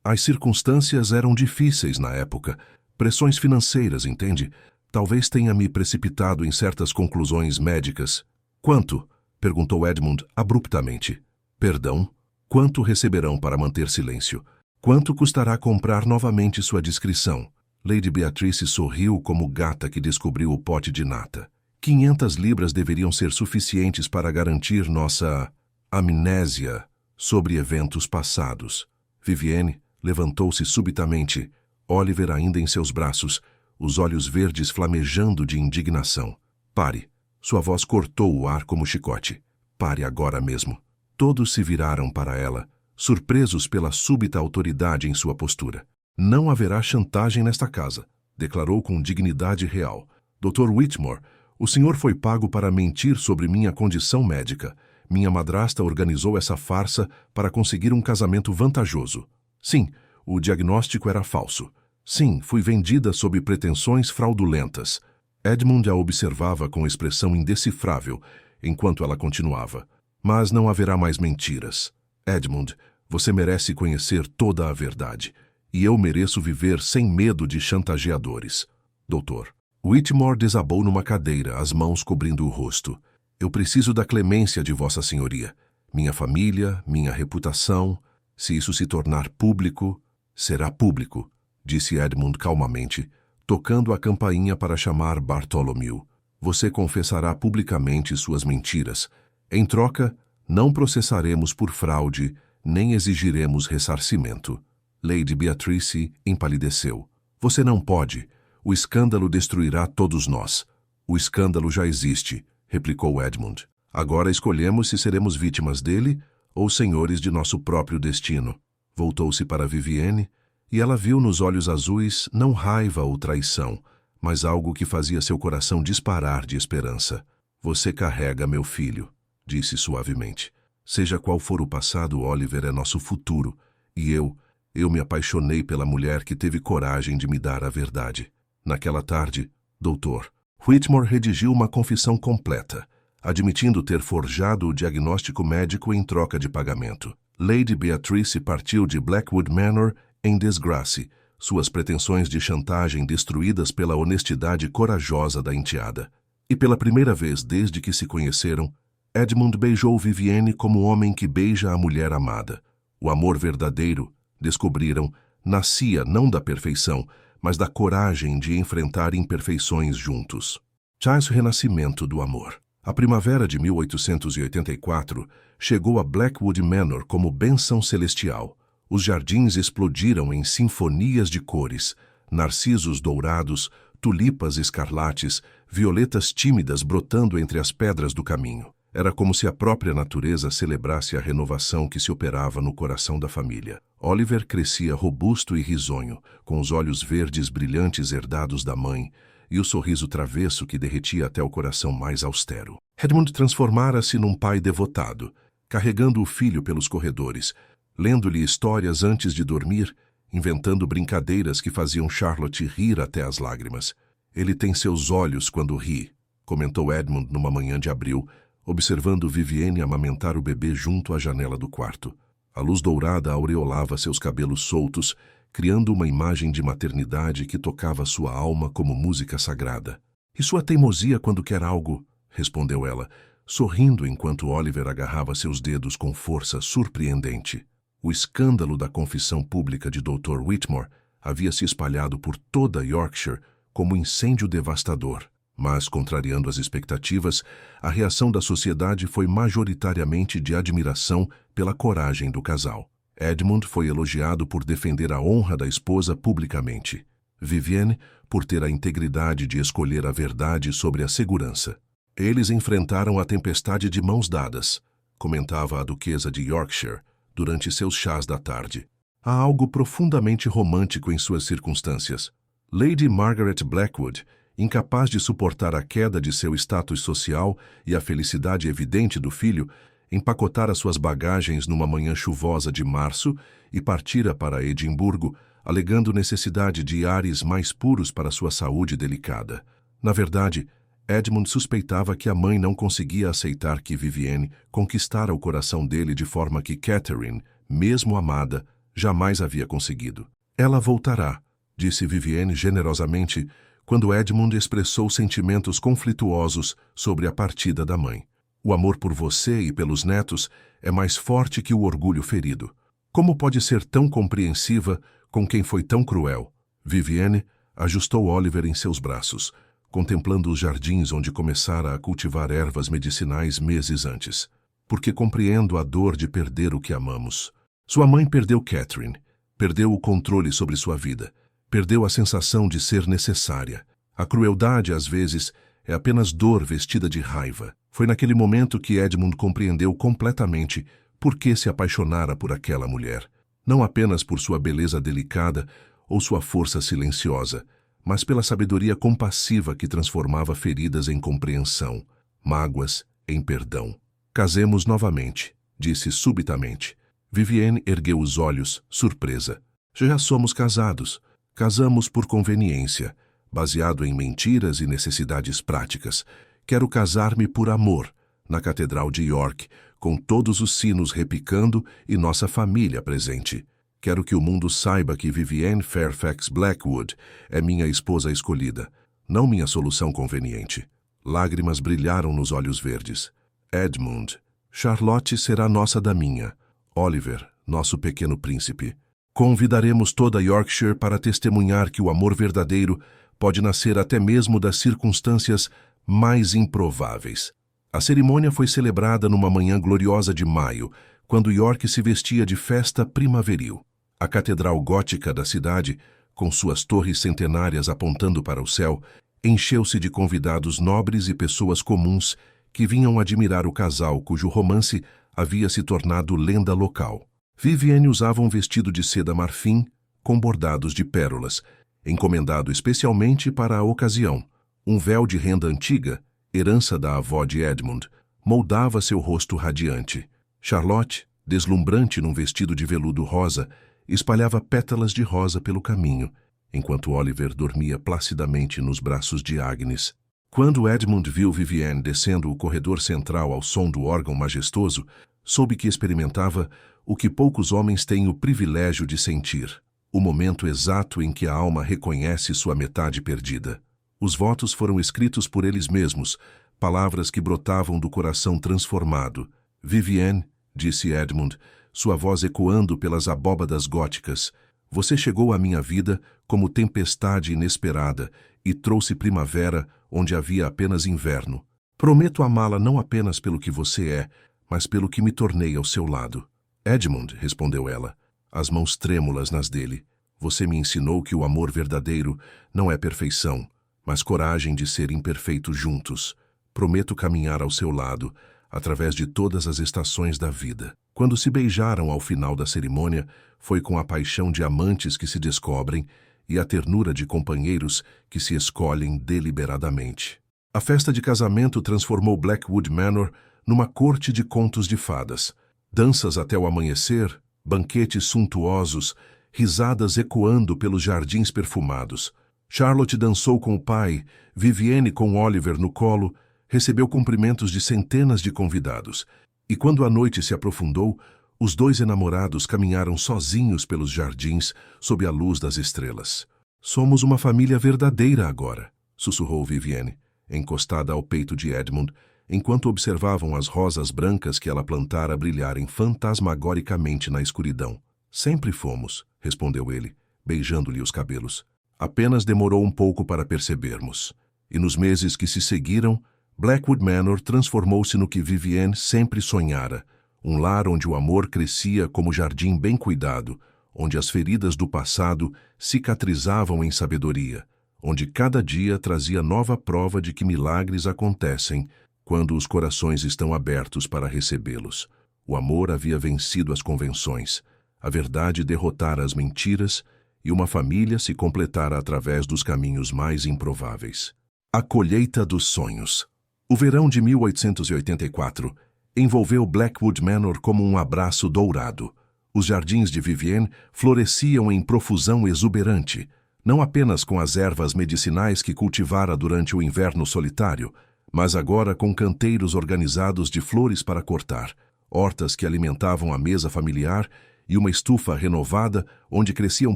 As circunstâncias eram difíceis na época. Pressões financeiras, entende? Talvez tenha me precipitado em certas conclusões médicas. Quanto? Perguntou Edmund abruptamente. Perdão? Quanto receberão para manter silêncio? Quanto custará comprar novamente sua discrição? Lady Beatrice sorriu como gata que descobriu o pote de nata. 500 libras deveriam ser suficientes para garantir nossa amnésia sobre eventos passados. Vivienne levantou-se subitamente, Oliver ainda em seus braços, os olhos verdes flamejando de indignação. Pare. Sua voz cortou o ar como chicote. Pare agora mesmo. Todos se viraram para ela, surpresos pela súbita autoridade em sua postura. Não haverá chantagem nesta casa, declarou com dignidade real. Dr. Whitmore, o senhor foi pago para mentir sobre minha condição médica. Minha madrasta organizou essa farsa para conseguir um casamento vantajoso. Sim, o diagnóstico era falso. Sim, fui vendida sob pretensões fraudulentas. Edmund a observava com expressão indecifrável, enquanto ela continuava. Mas não haverá mais mentiras. Edmund, você merece conhecer toda a verdade. E eu mereço viver sem medo de chantageadores. Doutor. Whitmore desabou numa cadeira, as mãos cobrindo o rosto. Eu preciso da clemência de Vossa Senhoria. Minha família, minha reputação. Se isso se tornar público, será público, disse Edmund calmamente, tocando a campainha para chamar Bartholomew. Você confessará publicamente suas mentiras. Em troca, não processaremos por fraude, nem exigiremos ressarcimento. Lady Beatrice empalideceu. Você não pode. O escândalo destruirá todos nós. O escândalo já existe, replicou Edmund. Agora escolhemos se seremos vítimas dele ou senhores de nosso próprio destino. Voltou-se para Vivienne, e ela viu nos olhos azuis não raiva ou traição, mas algo que fazia seu coração disparar de esperança. Você carrega meu filho, disse suavemente. Seja qual for o passado, Oliver é nosso futuro, e eu me apaixonei pela mulher que teve coragem de me dar a verdade. Naquela tarde, Dr. Whitmore redigiu uma confissão completa, admitindo ter forjado o diagnóstico médico em troca de pagamento. Lady Beatrice partiu de Blackwood Manor em desgraça, suas pretensões de chantagem destruídas pela honestidade corajosa da enteada. E pela primeira vez desde que se conheceram, Edmund beijou Vivienne como o homem que beija a mulher amada. O amor verdadeiro, descobriram, nascia não da perfeição, mas da coragem de enfrentar imperfeições juntos. Chás renascimento do amor. A primavera de 1884 chegou a Blackwood Manor como bênção celestial. Os jardins explodiram em sinfonias de cores, narcisos dourados, tulipas escarlates, violetas tímidas brotando entre as pedras do caminho. Era como se a própria natureza celebrasse a renovação que se operava no coração da família. Oliver crescia robusto e risonho, com os olhos verdes brilhantes herdados da mãe e o sorriso travesso que derretia até o coração mais austero. Edmund transformara-se num pai devotado, carregando o filho pelos corredores, lendo-lhe histórias antes de dormir, inventando brincadeiras que faziam Charlotte rir até as lágrimas. Ele tem seus olhos quando ri, comentou Edmund numa manhã de abril, observando Vivienne amamentar o bebê junto à janela do quarto. A luz dourada aureolava seus cabelos soltos, criando uma imagem de maternidade que tocava sua alma como música sagrada. E sua teimosia quando quer algo, respondeu ela, sorrindo enquanto Oliver agarrava seus dedos com força surpreendente. O escândalo da confissão pública de Dr. Whitmore havia se espalhado por toda Yorkshire como um incêndio devastador. Mas, contrariando as expectativas, a reação da sociedade foi majoritariamente de admiração pela coragem do casal. Edmund foi elogiado por defender a honra da esposa publicamente. Vivienne, por ter a integridade de escolher a verdade sobre a segurança. Eles enfrentaram a tempestade de mãos dadas, comentava a duquesa de Yorkshire durante seus chás da tarde. Há algo profundamente romântico em suas circunstâncias. Lady Margaret Blackwood, incapaz de suportar a queda de seu status social e a felicidade evidente do filho, empacotara suas bagagens numa manhã chuvosa de março e partira para Edimburgo, alegando necessidade de ares mais puros para sua saúde delicada. Na verdade, Edmund suspeitava que a mãe não conseguia aceitar que Vivienne conquistara o coração dele de forma que Catherine, mesmo amada, jamais havia conseguido. Ela voltará, disse Vivienne generosamente, quando Edmund expressou sentimentos conflituosos sobre a partida da mãe. O amor por você e pelos netos é mais forte que o orgulho ferido. Como pode ser tão compreensiva com quem foi tão cruel? Vivienne ajustou Oliver em seus braços, contemplando os jardins onde começara a cultivar ervas medicinais meses antes. Porque compreendo a dor de perder o que amamos. Sua mãe perdeu Catherine, perdeu o controle sobre sua vida, perdeu a sensação de ser necessária. A crueldade, às vezes, é apenas dor vestida de raiva. Foi naquele momento que Edmund compreendeu completamente por que se apaixonara por aquela mulher. Não apenas por sua beleza delicada ou sua força silenciosa, mas pela sabedoria compassiva que transformava feridas em compreensão, mágoas em perdão. Casemos novamente, disse subitamente. Vivienne ergueu os olhos, surpresa. Já somos casados. Casamos por conveniência, baseado em mentiras e necessidades práticas. Quero casar-me por amor, na Catedral de York, com todos os sinos repicando e nossa família presente. Quero que o mundo saiba que Vivienne Fairfax Blackwood é minha esposa escolhida, não minha solução conveniente. Lágrimas brilharam nos olhos verdes. Edmund, Charlotte será nossa daminha. Oliver, nosso pequeno príncipe. Convidaremos toda Yorkshire para testemunhar que o amor verdadeiro pode nascer até mesmo das circunstâncias mais improváveis. A cerimônia foi celebrada numa manhã gloriosa de maio, quando York se vestia de festa primaveril. A catedral gótica da cidade, com suas torres centenárias apontando para o céu, encheu-se de convidados nobres e pessoas comuns que vinham admirar o casal cujo romance havia se tornado lenda local. Vivienne usava um vestido de seda marfim com bordados de pérolas, encomendado especialmente para a ocasião. Um véu de renda antiga, herança da avó de Edmund, moldava seu rosto radiante. Charlotte, deslumbrante num vestido de veludo rosa, espalhava pétalas de rosa pelo caminho, enquanto Oliver dormia placidamente nos braços de Agnes. Quando Edmund viu Vivienne descendo o corredor central ao som do órgão majestoso, soube que experimentava o que poucos homens têm o privilégio de sentir, o momento exato em que a alma reconhece sua metade perdida. Os votos foram escritos por eles mesmos, palavras que brotavam do coração transformado. Vivienne, disse Edmund, sua voz ecoando pelas abóbadas góticas, você chegou à minha vida como tempestade inesperada e trouxe primavera onde havia apenas inverno. Prometo amá-la não apenas pelo que você é, mas pelo que me tornei ao seu lado. Edmund, respondeu ela, as mãos trêmulas nas dele, você me ensinou que o amor verdadeiro não é perfeição, mas coragem de ser imperfeitos juntos. Prometo caminhar ao seu lado, através de todas as estações da vida. Quando se beijaram ao final da cerimônia, foi com a paixão de amantes que se descobrem e a ternura de companheiros que se escolhem deliberadamente. A festa de casamento transformou Blackwood Manor numa corte de contos de fadas. Danças até o amanhecer, banquetes suntuosos, risadas ecoando pelos jardins perfumados. Charlotte dançou com o pai, Vivienne com Oliver no colo, recebeu cumprimentos de centenas de convidados. E quando a noite se aprofundou, os dois enamorados caminharam sozinhos pelos jardins sob a luz das estrelas. Somos uma família verdadeira agora, sussurrou Vivienne, encostada ao peito de Edmund, enquanto observavam as rosas brancas que ela plantara brilharem fantasmagoricamente na escuridão. Sempre fomos, respondeu ele, beijando-lhe os cabelos. Apenas demorou um pouco para percebermos. E nos meses que se seguiram, Blackwood Manor transformou-se no que Vivienne sempre sonhara, Um lar onde o amor crescia como jardim bem cuidado, onde as feridas do passado cicatrizavam em sabedoria, onde cada dia trazia nova prova de que milagres acontecem quando os corações estão abertos para recebê-los. O amor havia vencido as convenções, a verdade derrotara as mentiras e uma família se completara através dos caminhos mais improváveis. A colheita dos sonhos. O verão de 1884 envolveu Blackwood Manor como um abraço dourado. Os jardins de Vivienne floresciam em profusão exuberante, não apenas com as ervas medicinais que cultivara durante o inverno solitário, mas agora com canteiros organizados de flores para cortar, hortas que alimentavam a mesa familiar e uma estufa renovada onde cresciam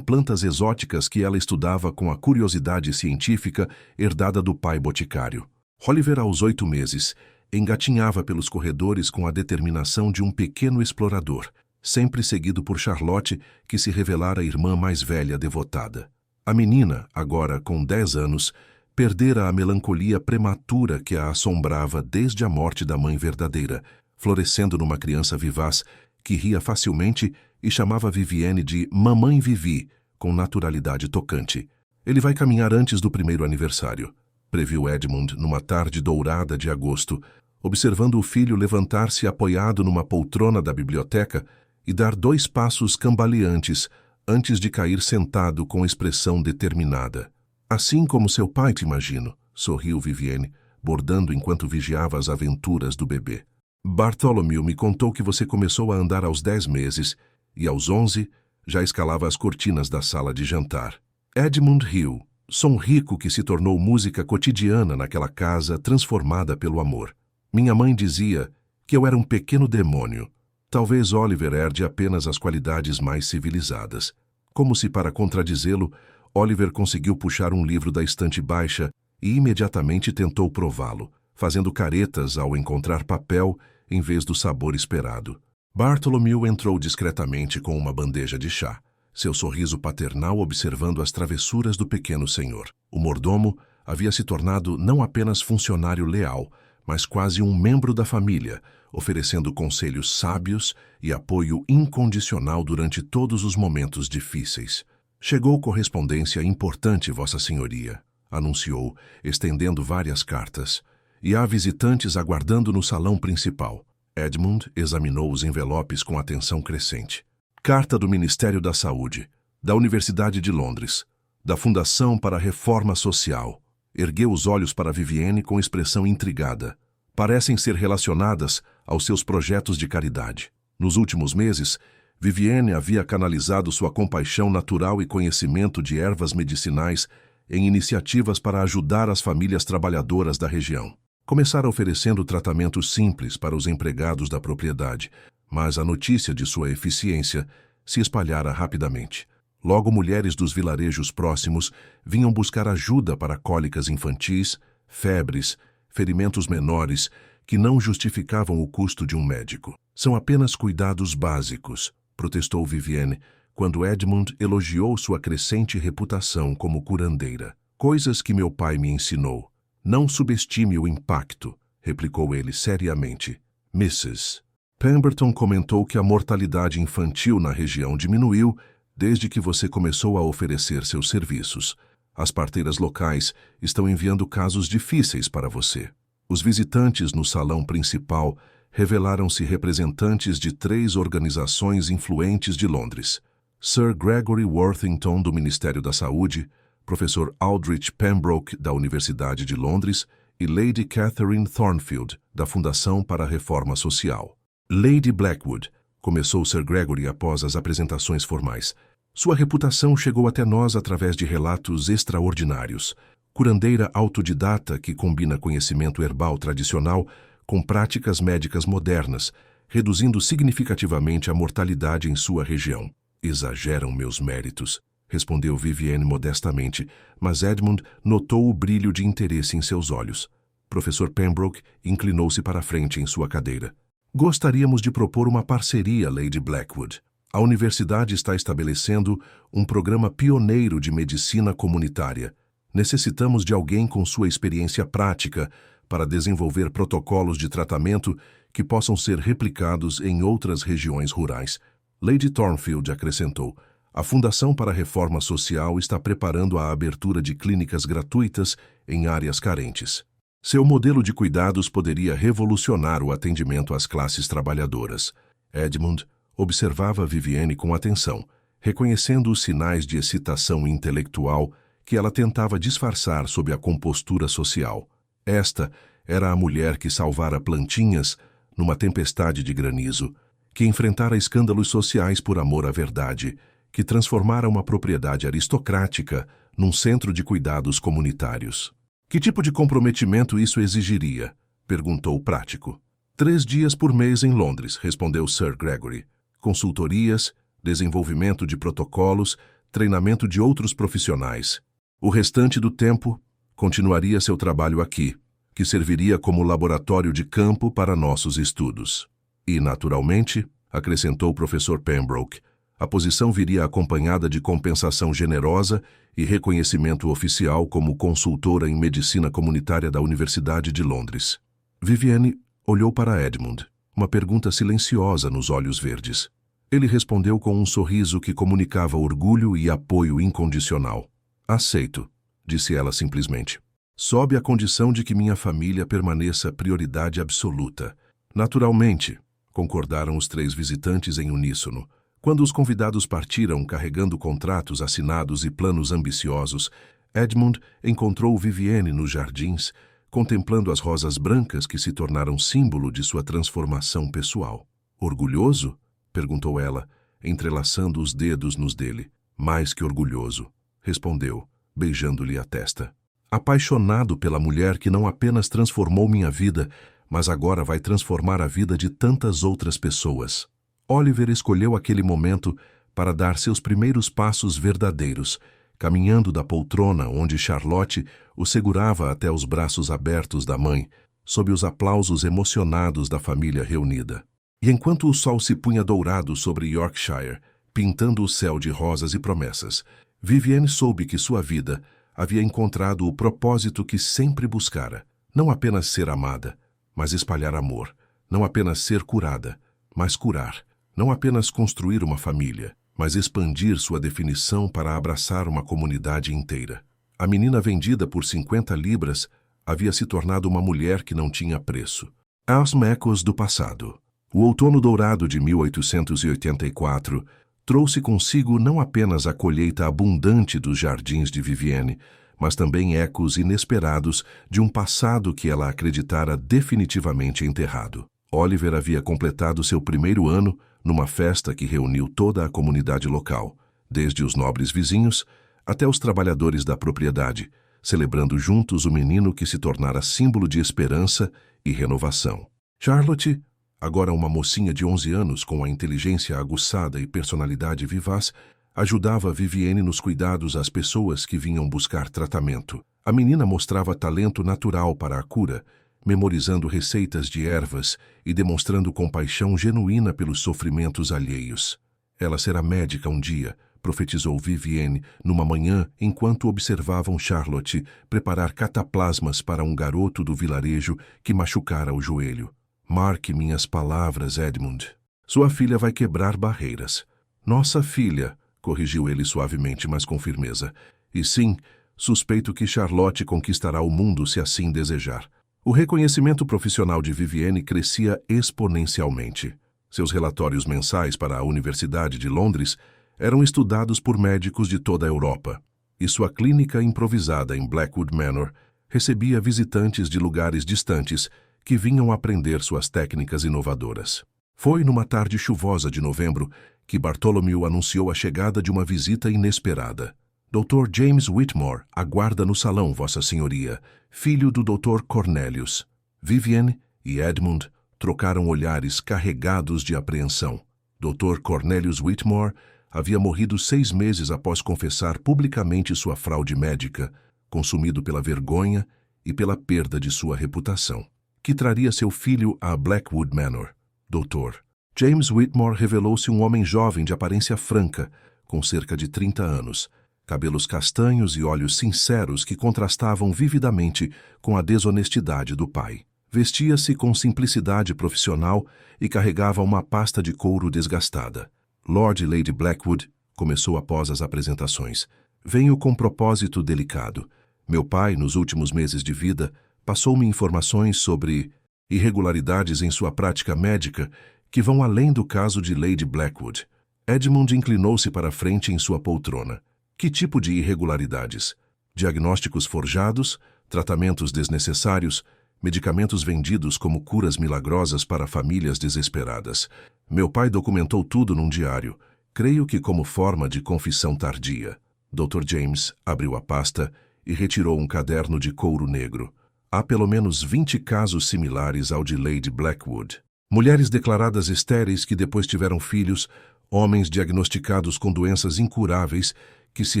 plantas exóticas que ela estudava com a curiosidade científica herdada do pai boticário. Oliver, aos 8 meses, engatinhava pelos corredores com a determinação de um pequeno explorador, sempre seguido por Charlotte, que se revelara a irmã mais velha devotada. A menina, agora com 10 anos, perdera a melancolia prematura que a assombrava desde a morte da mãe verdadeira, florescendo numa criança vivaz que ria facilmente e chamava Vivienne de Mamãe Vivi, com naturalidade tocante. Ele vai caminhar antes do primeiro aniversário, previu Edmund numa tarde dourada de agosto, observando o filho levantar-se apoiado numa poltrona da biblioteca e dar 2 passos cambaleantes antes de cair sentado com expressão determinada. Assim como seu pai, te imagino, sorriu Vivienne, bordando enquanto vigiava as aventuras do bebê. Bartholomew me contou que você começou a andar aos 10 meses e aos 11 já escalava as cortinas da sala de jantar. Edmund riu, som rico que se tornou música cotidiana naquela casa transformada pelo amor. Minha mãe dizia que eu era um pequeno demônio. Talvez Oliver herde apenas as qualidades mais civilizadas. Como se para contradizê-lo, Oliver conseguiu puxar um livro da estante baixa e imediatamente tentou prová-lo, fazendo caretas ao encontrar papel em vez do sabor esperado. Bartholomew entrou discretamente com uma bandeja de chá, seu sorriso paternal observando as travessuras do pequeno senhor. O mordomo havia se tornado não apenas funcionário leal, mas quase um membro da família, oferecendo conselhos sábios e apoio incondicional durante todos os momentos difíceis. Chegou correspondência importante, Vossa Senhoria, anunciou, estendendo várias cartas, e há visitantes aguardando no salão principal. Edmund examinou os envelopes com atenção crescente. Carta do Ministério da Saúde, da Universidade de Londres, da Fundação para a Reforma Social. Ergueu os olhos para Vivienne com expressão intrigada. Parecem ser relacionadas aos seus projetos de caridade. Nos últimos meses, Vivienne havia canalizado sua compaixão natural e conhecimento de ervas medicinais em iniciativas para ajudar as famílias trabalhadoras da região. Começara oferecendo tratamentos simples para os empregados da propriedade, mas a notícia de sua eficiência se espalhara rapidamente. Logo, mulheres dos vilarejos próximos vinham buscar ajuda para cólicas infantis, febres, ferimentos menores que não justificavam o custo de um médico. São apenas cuidados básicos, protestou Vivienne, quando Edmund elogiou sua crescente reputação como curandeira. Coisas que meu pai me ensinou. Não subestime o impacto, replicou ele seriamente. Mrs. Pemberton comentou que a mortalidade infantil na região diminuiu desde que você começou a oferecer seus serviços. As parteiras locais estão enviando casos difíceis para você. Os visitantes no salão principal revelaram-se representantes de 3 organizações influentes de Londres. Sir Gregory Worthington, do Ministério da Saúde, Professor Aldrich Pembroke, da Universidade de Londres, e Lady Catherine Thornfield, da Fundação para a Reforma Social. Lady Blackwood, começou Sir Gregory após as apresentações formais. Sua reputação chegou até nós através de relatos extraordinários. Curandeira autodidata que combina conhecimento herbal tradicional com práticas médicas modernas, reduzindo significativamente a mortalidade em sua região. Exageram meus méritos, respondeu Vivienne modestamente, mas Edmund notou o brilho de interesse em seus olhos. Professor Pembroke inclinou-se para a frente em sua cadeira. Gostaríamos de propor uma parceria, Lady Blackwood. A universidade está estabelecendo um programa pioneiro de medicina comunitária. Necessitamos de alguém com sua experiência prática para desenvolver protocolos de tratamento que possam ser replicados em outras regiões rurais. Lady Thornfield acrescentou: a Fundação para a Reforma Social está preparando a abertura de clínicas gratuitas em áreas carentes. Seu modelo de cuidados poderia revolucionar o atendimento às classes trabalhadoras. Edmund observava Vivienne com atenção, reconhecendo os sinais de excitação intelectual que ela tentava disfarçar sob a compostura social. Esta era a mulher que salvara plantinhas numa tempestade de granizo, que enfrentara escândalos sociais por amor à verdade, que transformara uma propriedade aristocrática num centro de cuidados comunitários. Que tipo de comprometimento isso exigiria? Perguntou o prático. 3 dias por mês em Londres, respondeu Sir Gregory. Consultorias, desenvolvimento de protocolos, treinamento de outros profissionais. O restante do tempo, continuaria seu trabalho aqui, que serviria como laboratório de campo para nossos estudos. E, naturalmente, acrescentou o professor Pembroke, a posição viria acompanhada de compensação generosa e reconhecimento oficial como consultora em medicina comunitária da Universidade de Londres. Vivienne olhou para Edmund, uma pergunta silenciosa nos olhos verdes. Ele respondeu com um sorriso que comunicava orgulho e apoio incondicional. Aceito, disse ela simplesmente. Sob a condição de que minha família permaneça prioridade absoluta. Naturalmente, concordaram os 3 visitantes em uníssono. Quando os convidados partiram carregando contratos assinados e planos ambiciosos, Edmund encontrou Vivienne nos jardins, contemplando as rosas brancas que se tornaram símbolo de sua transformação pessoal. Orgulhoso? Perguntou ela, entrelaçando os dedos nos dele. Mais que orgulhoso, respondeu, beijando-lhe a testa. Apaixonado pela mulher que não apenas transformou minha vida, mas agora vai transformar a vida de tantas outras pessoas. Oliver escolheu aquele momento para dar seus primeiros passos verdadeiros, caminhando da poltrona onde Charlotte o segurava até os braços abertos da mãe, sob os aplausos emocionados da família reunida. E enquanto o sol se punha dourado sobre Yorkshire, pintando o céu de rosas e promessas, Vivienne soube que sua vida havia encontrado o propósito que sempre buscara, não apenas ser amada, mas espalhar amor, não apenas ser curada, mas curar, não apenas construir uma família, mas expandir sua definição para abraçar uma comunidade inteira. A menina vendida por 50 libras havia se tornado uma mulher que não tinha preço. Aos ecos do passado. O outono dourado de 1884 trouxe consigo não apenas a colheita abundante dos jardins de Vivienne, mas também ecos inesperados de um passado que ela acreditara definitivamente enterrado. Oliver havia completado seu primeiro ano numa festa que reuniu toda a comunidade local, desde os nobres vizinhos até os trabalhadores da propriedade, celebrando juntos o menino que se tornara símbolo de esperança e renovação. Charlotte, agora uma mocinha de 11 anos com a inteligência aguçada e personalidade vivaz, ajudava Vivienne nos cuidados às pessoas que vinham buscar tratamento. A menina mostrava talento natural para a cura, memorizando receitas de ervas e demonstrando compaixão genuína pelos sofrimentos alheios. Ela será médica um dia, profetizou Vivienne numa manhã enquanto observavam Charlotte preparar cataplasmas para um garoto do vilarejo que machucara o joelho. Marque minhas palavras, Edmund. Sua filha vai quebrar barreiras. Nossa filha, corrigiu ele suavemente, mas com firmeza. E sim, suspeito que Charlotte conquistará o mundo se assim desejar. O reconhecimento profissional de Vivienne crescia exponencialmente. Seus relatórios mensais para a Universidade de Londres eram estudados por médicos de toda a Europa, e sua clínica improvisada em Blackwood Manor recebia visitantes de lugares distantes que vinham aprender suas técnicas inovadoras. Foi numa tarde chuvosa de novembro que Bartholomew anunciou a chegada de uma visita inesperada. Dr. James Whitmore aguarda no salão, Vossa Senhoria, filho do Dr. Cornelius. Vivienne e Edmund trocaram olhares carregados de apreensão. Dr. Cornelius Whitmore havia morrido 6 meses após confessar publicamente sua fraude médica, consumido pela vergonha e pela perda de sua reputação, que traria seu filho a Blackwood Manor. Dr. James Whitmore revelou-se um homem jovem de aparência franca, com cerca de 30 anos, cabelos castanhos e olhos sinceros que contrastavam vividamente com a desonestidade do pai. Vestia-se com simplicidade profissional e carregava uma pasta de couro desgastada. Lord e Lady Blackwood, começou após as apresentações, venho com propósito delicado. Meu pai, nos últimos meses de vida, passou-me informações sobre irregularidades em sua prática médica que vão além do caso de Lady Blackwood. Edmund inclinou-se para a frente em sua poltrona. Que tipo de irregularidades? Diagnósticos forjados, tratamentos desnecessários, medicamentos vendidos como curas milagrosas para famílias desesperadas. Meu pai documentou tudo num diário, creio que como forma de confissão tardia. Dr. James abriu a pasta e retirou um caderno de couro negro. Há pelo menos 20 casos similares ao de Lady Blackwood. Mulheres declaradas estéreis que depois tiveram filhos, homens diagnosticados com doenças incuráveis que se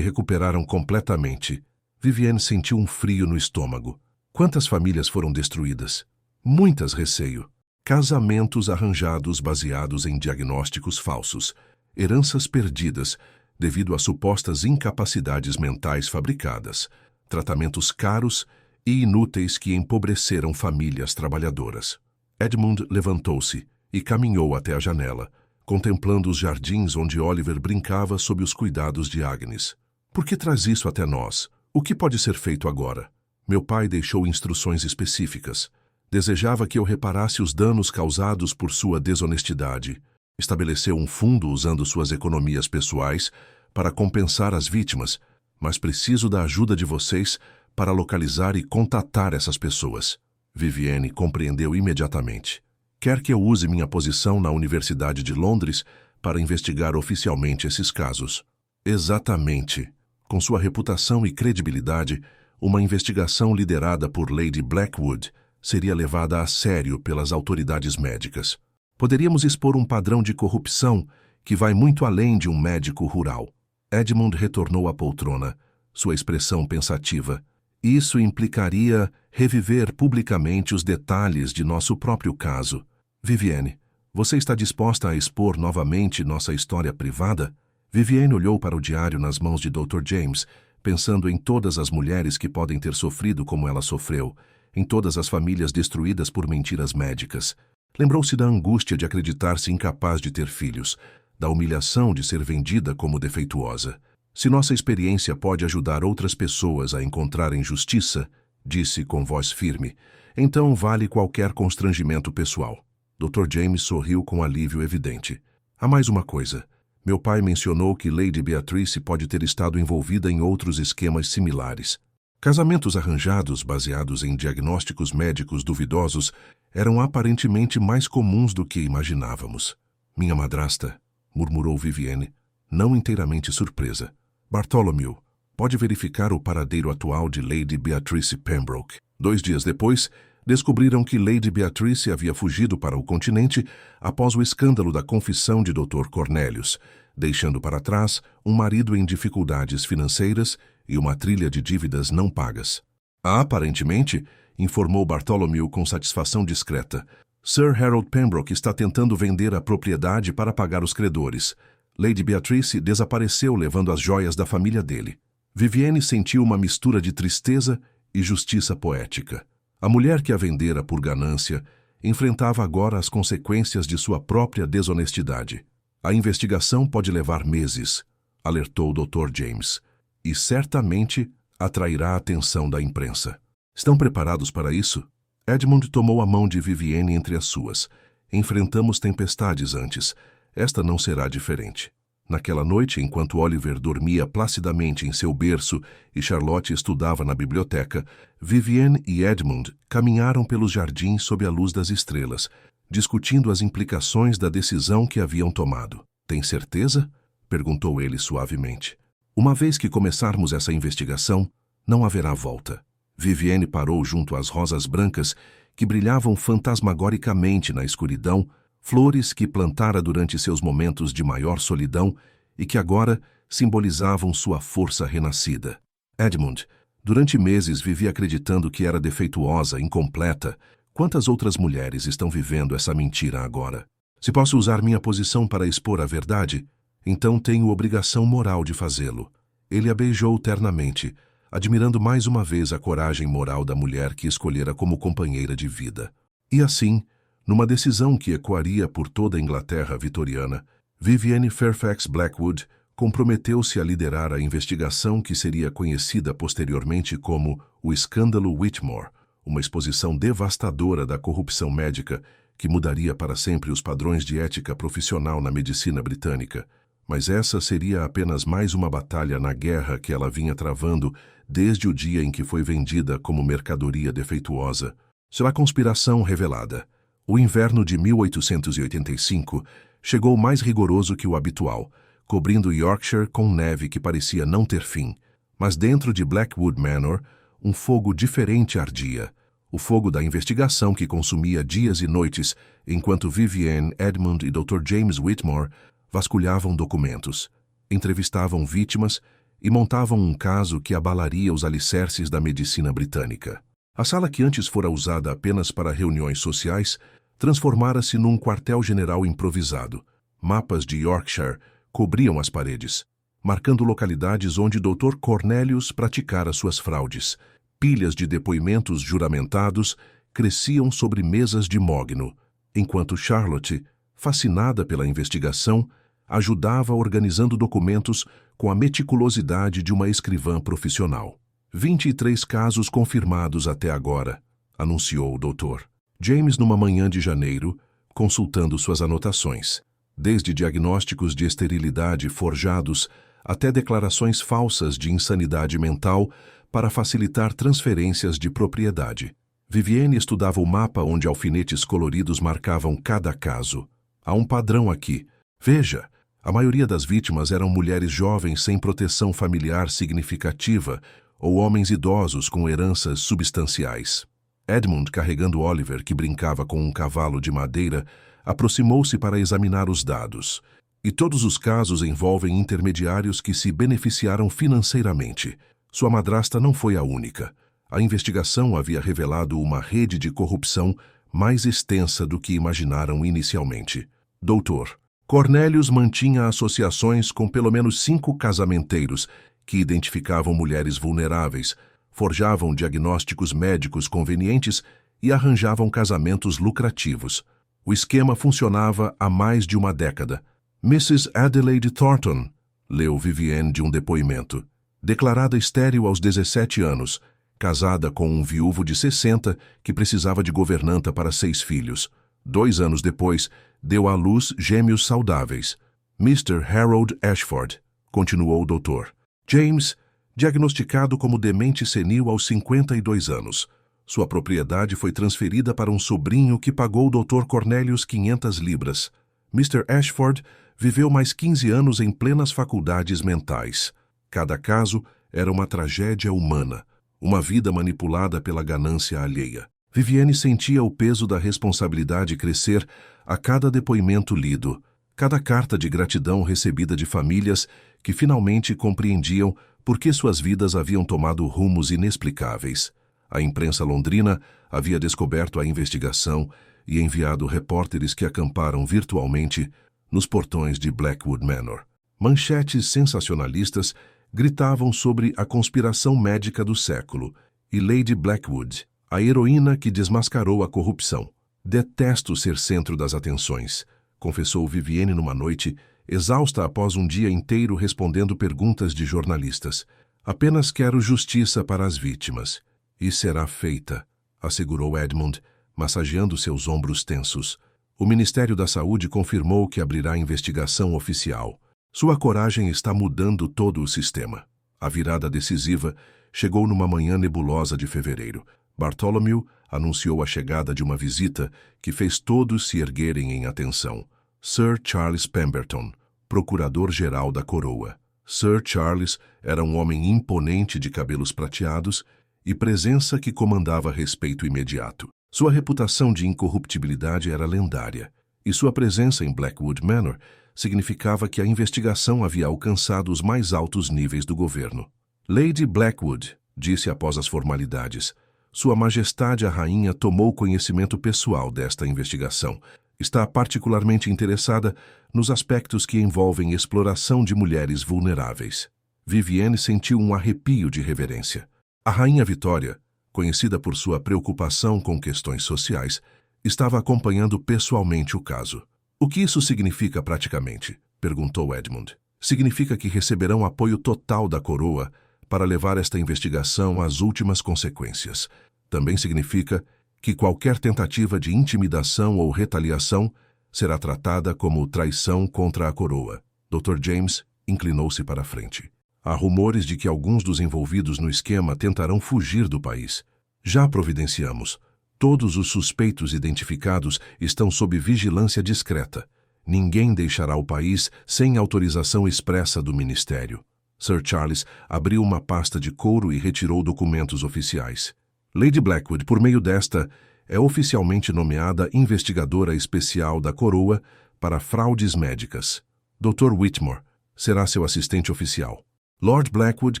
recuperaram completamente. Vivienne sentiu um frio no estômago. Quantas famílias foram destruídas? Muitas, receio. Casamentos arranjados baseados em diagnósticos falsos. Heranças perdidas devido a supostas incapacidades mentais fabricadas. Tratamentos caros e inúteis que empobreceram famílias trabalhadoras. Edmund levantou-se e caminhou até a janela, contemplando os jardins onde Oliver brincava sob os cuidados de Agnes. Por que traz isso até nós? O que pode ser feito agora? Meu pai deixou instruções específicas. Desejava que eu reparasse os danos causados por sua desonestidade. Estabeleceu um fundo usando suas economias pessoais para compensar as vítimas, mas preciso da ajuda de vocês para localizar e contatar essas pessoas. Vivienne compreendeu imediatamente. Quer que eu use minha posição na Universidade de Londres para investigar oficialmente esses casos? Exatamente. Com sua reputação e credibilidade, uma investigação liderada por Lady Blackwood seria levada a sério pelas autoridades médicas. Poderíamos expor um padrão de corrupção que vai muito além de um médico rural. Edmund retornou à poltrona, sua expressão pensativa. Isso implicaria reviver publicamente os detalhes de nosso próprio caso. Vivienne, você está disposta a expor novamente nossa história privada? Vivienne olhou para o diário nas mãos de Dr. James, pensando em todas as mulheres que podem ter sofrido como ela sofreu, em todas as famílias destruídas por mentiras médicas. Lembrou-se da angústia de acreditar-se incapaz de ter filhos, da humilhação de ser vendida como defeituosa. Se nossa experiência pode ajudar outras pessoas a encontrarem justiça, disse com voz firme, então vale qualquer constrangimento pessoal. Dr. James sorriu com alívio evidente. Há mais uma coisa. Meu pai mencionou que Lady Beatrice pode ter estado envolvida em outros esquemas similares. Casamentos arranjados baseados em diagnósticos médicos duvidosos eram aparentemente mais comuns do que imaginávamos. Minha madrasta, murmurou Vivienne, não inteiramente surpresa. Bartholomew, pode verificar o paradeiro atual de Lady Beatrice Pembroke. 2 dias depois, descobriram que Lady Beatrice havia fugido para o continente após o escândalo da confissão de Dr. Cornelius, deixando para trás um marido em dificuldades financeiras e uma trilha de dívidas não pagas. Aparentemente, informou Bartholomew com satisfação discreta, Sir Harold Pembroke está tentando vender a propriedade para pagar os credores. Lady Beatrice desapareceu levando as joias da família dele. Vivienne sentiu uma mistura de tristeza e justiça poética. A mulher que a vendera por ganância enfrentava agora as consequências de sua própria desonestidade. A investigação pode levar meses, alertou o Dr. James, e certamente atrairá a atenção da imprensa. Estão preparados para isso? Edmund tomou a mão de Vivienne entre as suas. Enfrentamos tempestades antes. Esta não será diferente. Naquela noite, enquanto Oliver dormia placidamente em seu berço e Charlotte estudava na biblioteca, Vivienne e Edmund caminharam pelos jardins sob a luz das estrelas, discutindo as implicações da decisão que haviam tomado. Tem certeza? Perguntou ele suavemente. Uma vez que começarmos essa investigação, não haverá volta. Vivienne parou junto às rosas brancas que brilhavam fantasmagoricamente na escuridão, flores que plantara durante seus momentos de maior solidão e que agora simbolizavam sua força renascida. Edmund, durante meses vivi acreditando que era defeituosa, incompleta. Quantas outras mulheres estão vivendo essa mentira agora? Se posso usar minha posição para expor a verdade, então tenho obrigação moral de fazê-lo. Ele a beijou ternamente, admirando mais uma vez a coragem moral da mulher que escolhera como companheira de vida. E assim, numa decisão que ecoaria por toda a Inglaterra vitoriana, Vivienne Fairfax Blackwood comprometeu-se a liderar a investigação que seria conhecida posteriormente como o Escândalo Whitmore, uma exposição devastadora da corrupção médica que mudaria para sempre os padrões de ética profissional na medicina britânica. Mas essa seria apenas mais uma batalha na guerra que ela vinha travando desde o dia em que foi vendida como mercadoria defeituosa. Sua conspiração revelada. O inverno de 1885 chegou mais rigoroso que o habitual, cobrindo Yorkshire com neve que parecia não ter fim. Mas dentro de Blackwood Manor, um fogo diferente ardia. O fogo da investigação que consumia dias e noites, enquanto Vivienne, Edmund e Dr. James Whitmore vasculhavam documentos, entrevistavam vítimas e montavam um caso que abalaria os alicerces da medicina britânica. A sala que antes fora usada apenas para reuniões sociais transformara-se num quartel-general improvisado. Mapas de Yorkshire cobriam as paredes, marcando localidades onde Dr. Cornelius praticara suas fraudes. Pilhas de depoimentos juramentados cresciam sobre mesas de mogno, enquanto Charlotte, fascinada pela investigação, ajudava organizando documentos com a meticulosidade de uma escrivã profissional. 23 casos confirmados até agora, anunciou o doutor James numa manhã de janeiro, consultando suas anotações. Desde diagnósticos de esterilidade forjados até declarações falsas de insanidade mental para facilitar transferências de propriedade. Vivienne estudava o mapa onde alfinetes coloridos marcavam cada caso. Há um padrão aqui. Veja, a maioria das vítimas eram mulheres jovens sem proteção familiar significativa ou homens idosos com heranças substanciais. Edmund, carregando Oliver, que brincava com um cavalo de madeira, aproximou-se para examinar os dados. E todos os casos envolvem intermediários que se beneficiaram financeiramente. Sua madrasta não foi a única. A investigação havia revelado uma rede de corrupção mais extensa do que imaginaram inicialmente. Doutor, Cornelius mantinha associações com pelo menos 5 casamenteiros que identificavam mulheres vulneráveis, forjavam diagnósticos médicos convenientes e arranjavam casamentos lucrativos. O esquema funcionava há mais de uma década. Mrs. Adelaide Thornton, leu Vivienne de um depoimento. Declarada estéril aos 17 anos, casada com um viúvo de 60 que precisava de governanta para 6 filhos. 2 anos depois, deu à luz gêmeos saudáveis. Mr. Harold Ashford, continuou o doutor. James, diagnosticado como demente senil aos 52 anos. Sua propriedade foi transferida para um sobrinho que pagou o Dr. Cornelius 500 libras. Mr. Ashford viveu mais 15 anos em plenas faculdades mentais. Cada caso era uma tragédia humana, uma vida manipulada pela ganância alheia. Vivienne sentia o peso da responsabilidade crescer a cada depoimento lido, cada carta de gratidão recebida de famílias que finalmente compreendiam por que suas vidas haviam tomado rumos inexplicáveis. A imprensa londrina havia descoberto a investigação e enviado repórteres que acamparam virtualmente nos portões de Blackwood Manor. Manchetes sensacionalistas gritavam sobre a conspiração médica do século e Lady Blackwood, a heroína que desmascarou a corrupção. Detesto ser centro das atenções, confessou Vivienne numa noite, exausta após um dia inteiro respondendo perguntas de jornalistas. Apenas quero justiça para as vítimas. E será feita, assegurou Edmund, massageando seus ombros tensos. O Ministério da Saúde confirmou que abrirá investigação oficial. Sua coragem está mudando todo o sistema. A virada decisiva chegou numa manhã nebulosa de fevereiro. Bartholomew anunciou a chegada de uma visita que fez todos se erguerem em atenção. Sir Charles Pemberton, procurador-geral da coroa. Sir Charles era um homem imponente de cabelos prateados e presença que comandava respeito imediato. Sua reputação de incorruptibilidade era lendária, e sua presença em Blackwood Manor significava que a investigação havia alcançado os mais altos níveis do governo. Lady Blackwood, disse após as formalidades, Sua Majestade a Rainha tomou conhecimento pessoal desta investigação. Está particularmente interessada nos aspectos que envolvem exploração de mulheres vulneráveis. Vivienne sentiu um arrepio de reverência. A rainha Vitória, conhecida por sua preocupação com questões sociais, estava acompanhando pessoalmente o caso. O que isso significa praticamente? Perguntou Edmund. Significa que receberão apoio total da coroa para levar esta investigação às últimas consequências. Também significa que qualquer tentativa de intimidação ou retaliação será tratada como traição contra a coroa. Dr. James inclinou-se para a frente. Há rumores de que alguns dos envolvidos no esquema tentarão fugir do país. Já providenciamos. Todos os suspeitos identificados estão sob vigilância discreta. Ninguém deixará o país sem autorização expressa do Ministério. Sir Charles abriu uma pasta de couro e retirou documentos oficiais. Lady Blackwood, por meio desta, é oficialmente nomeada investigadora especial da coroa para fraudes médicas. Dr. Whitmore será seu assistente oficial. Lord Blackwood,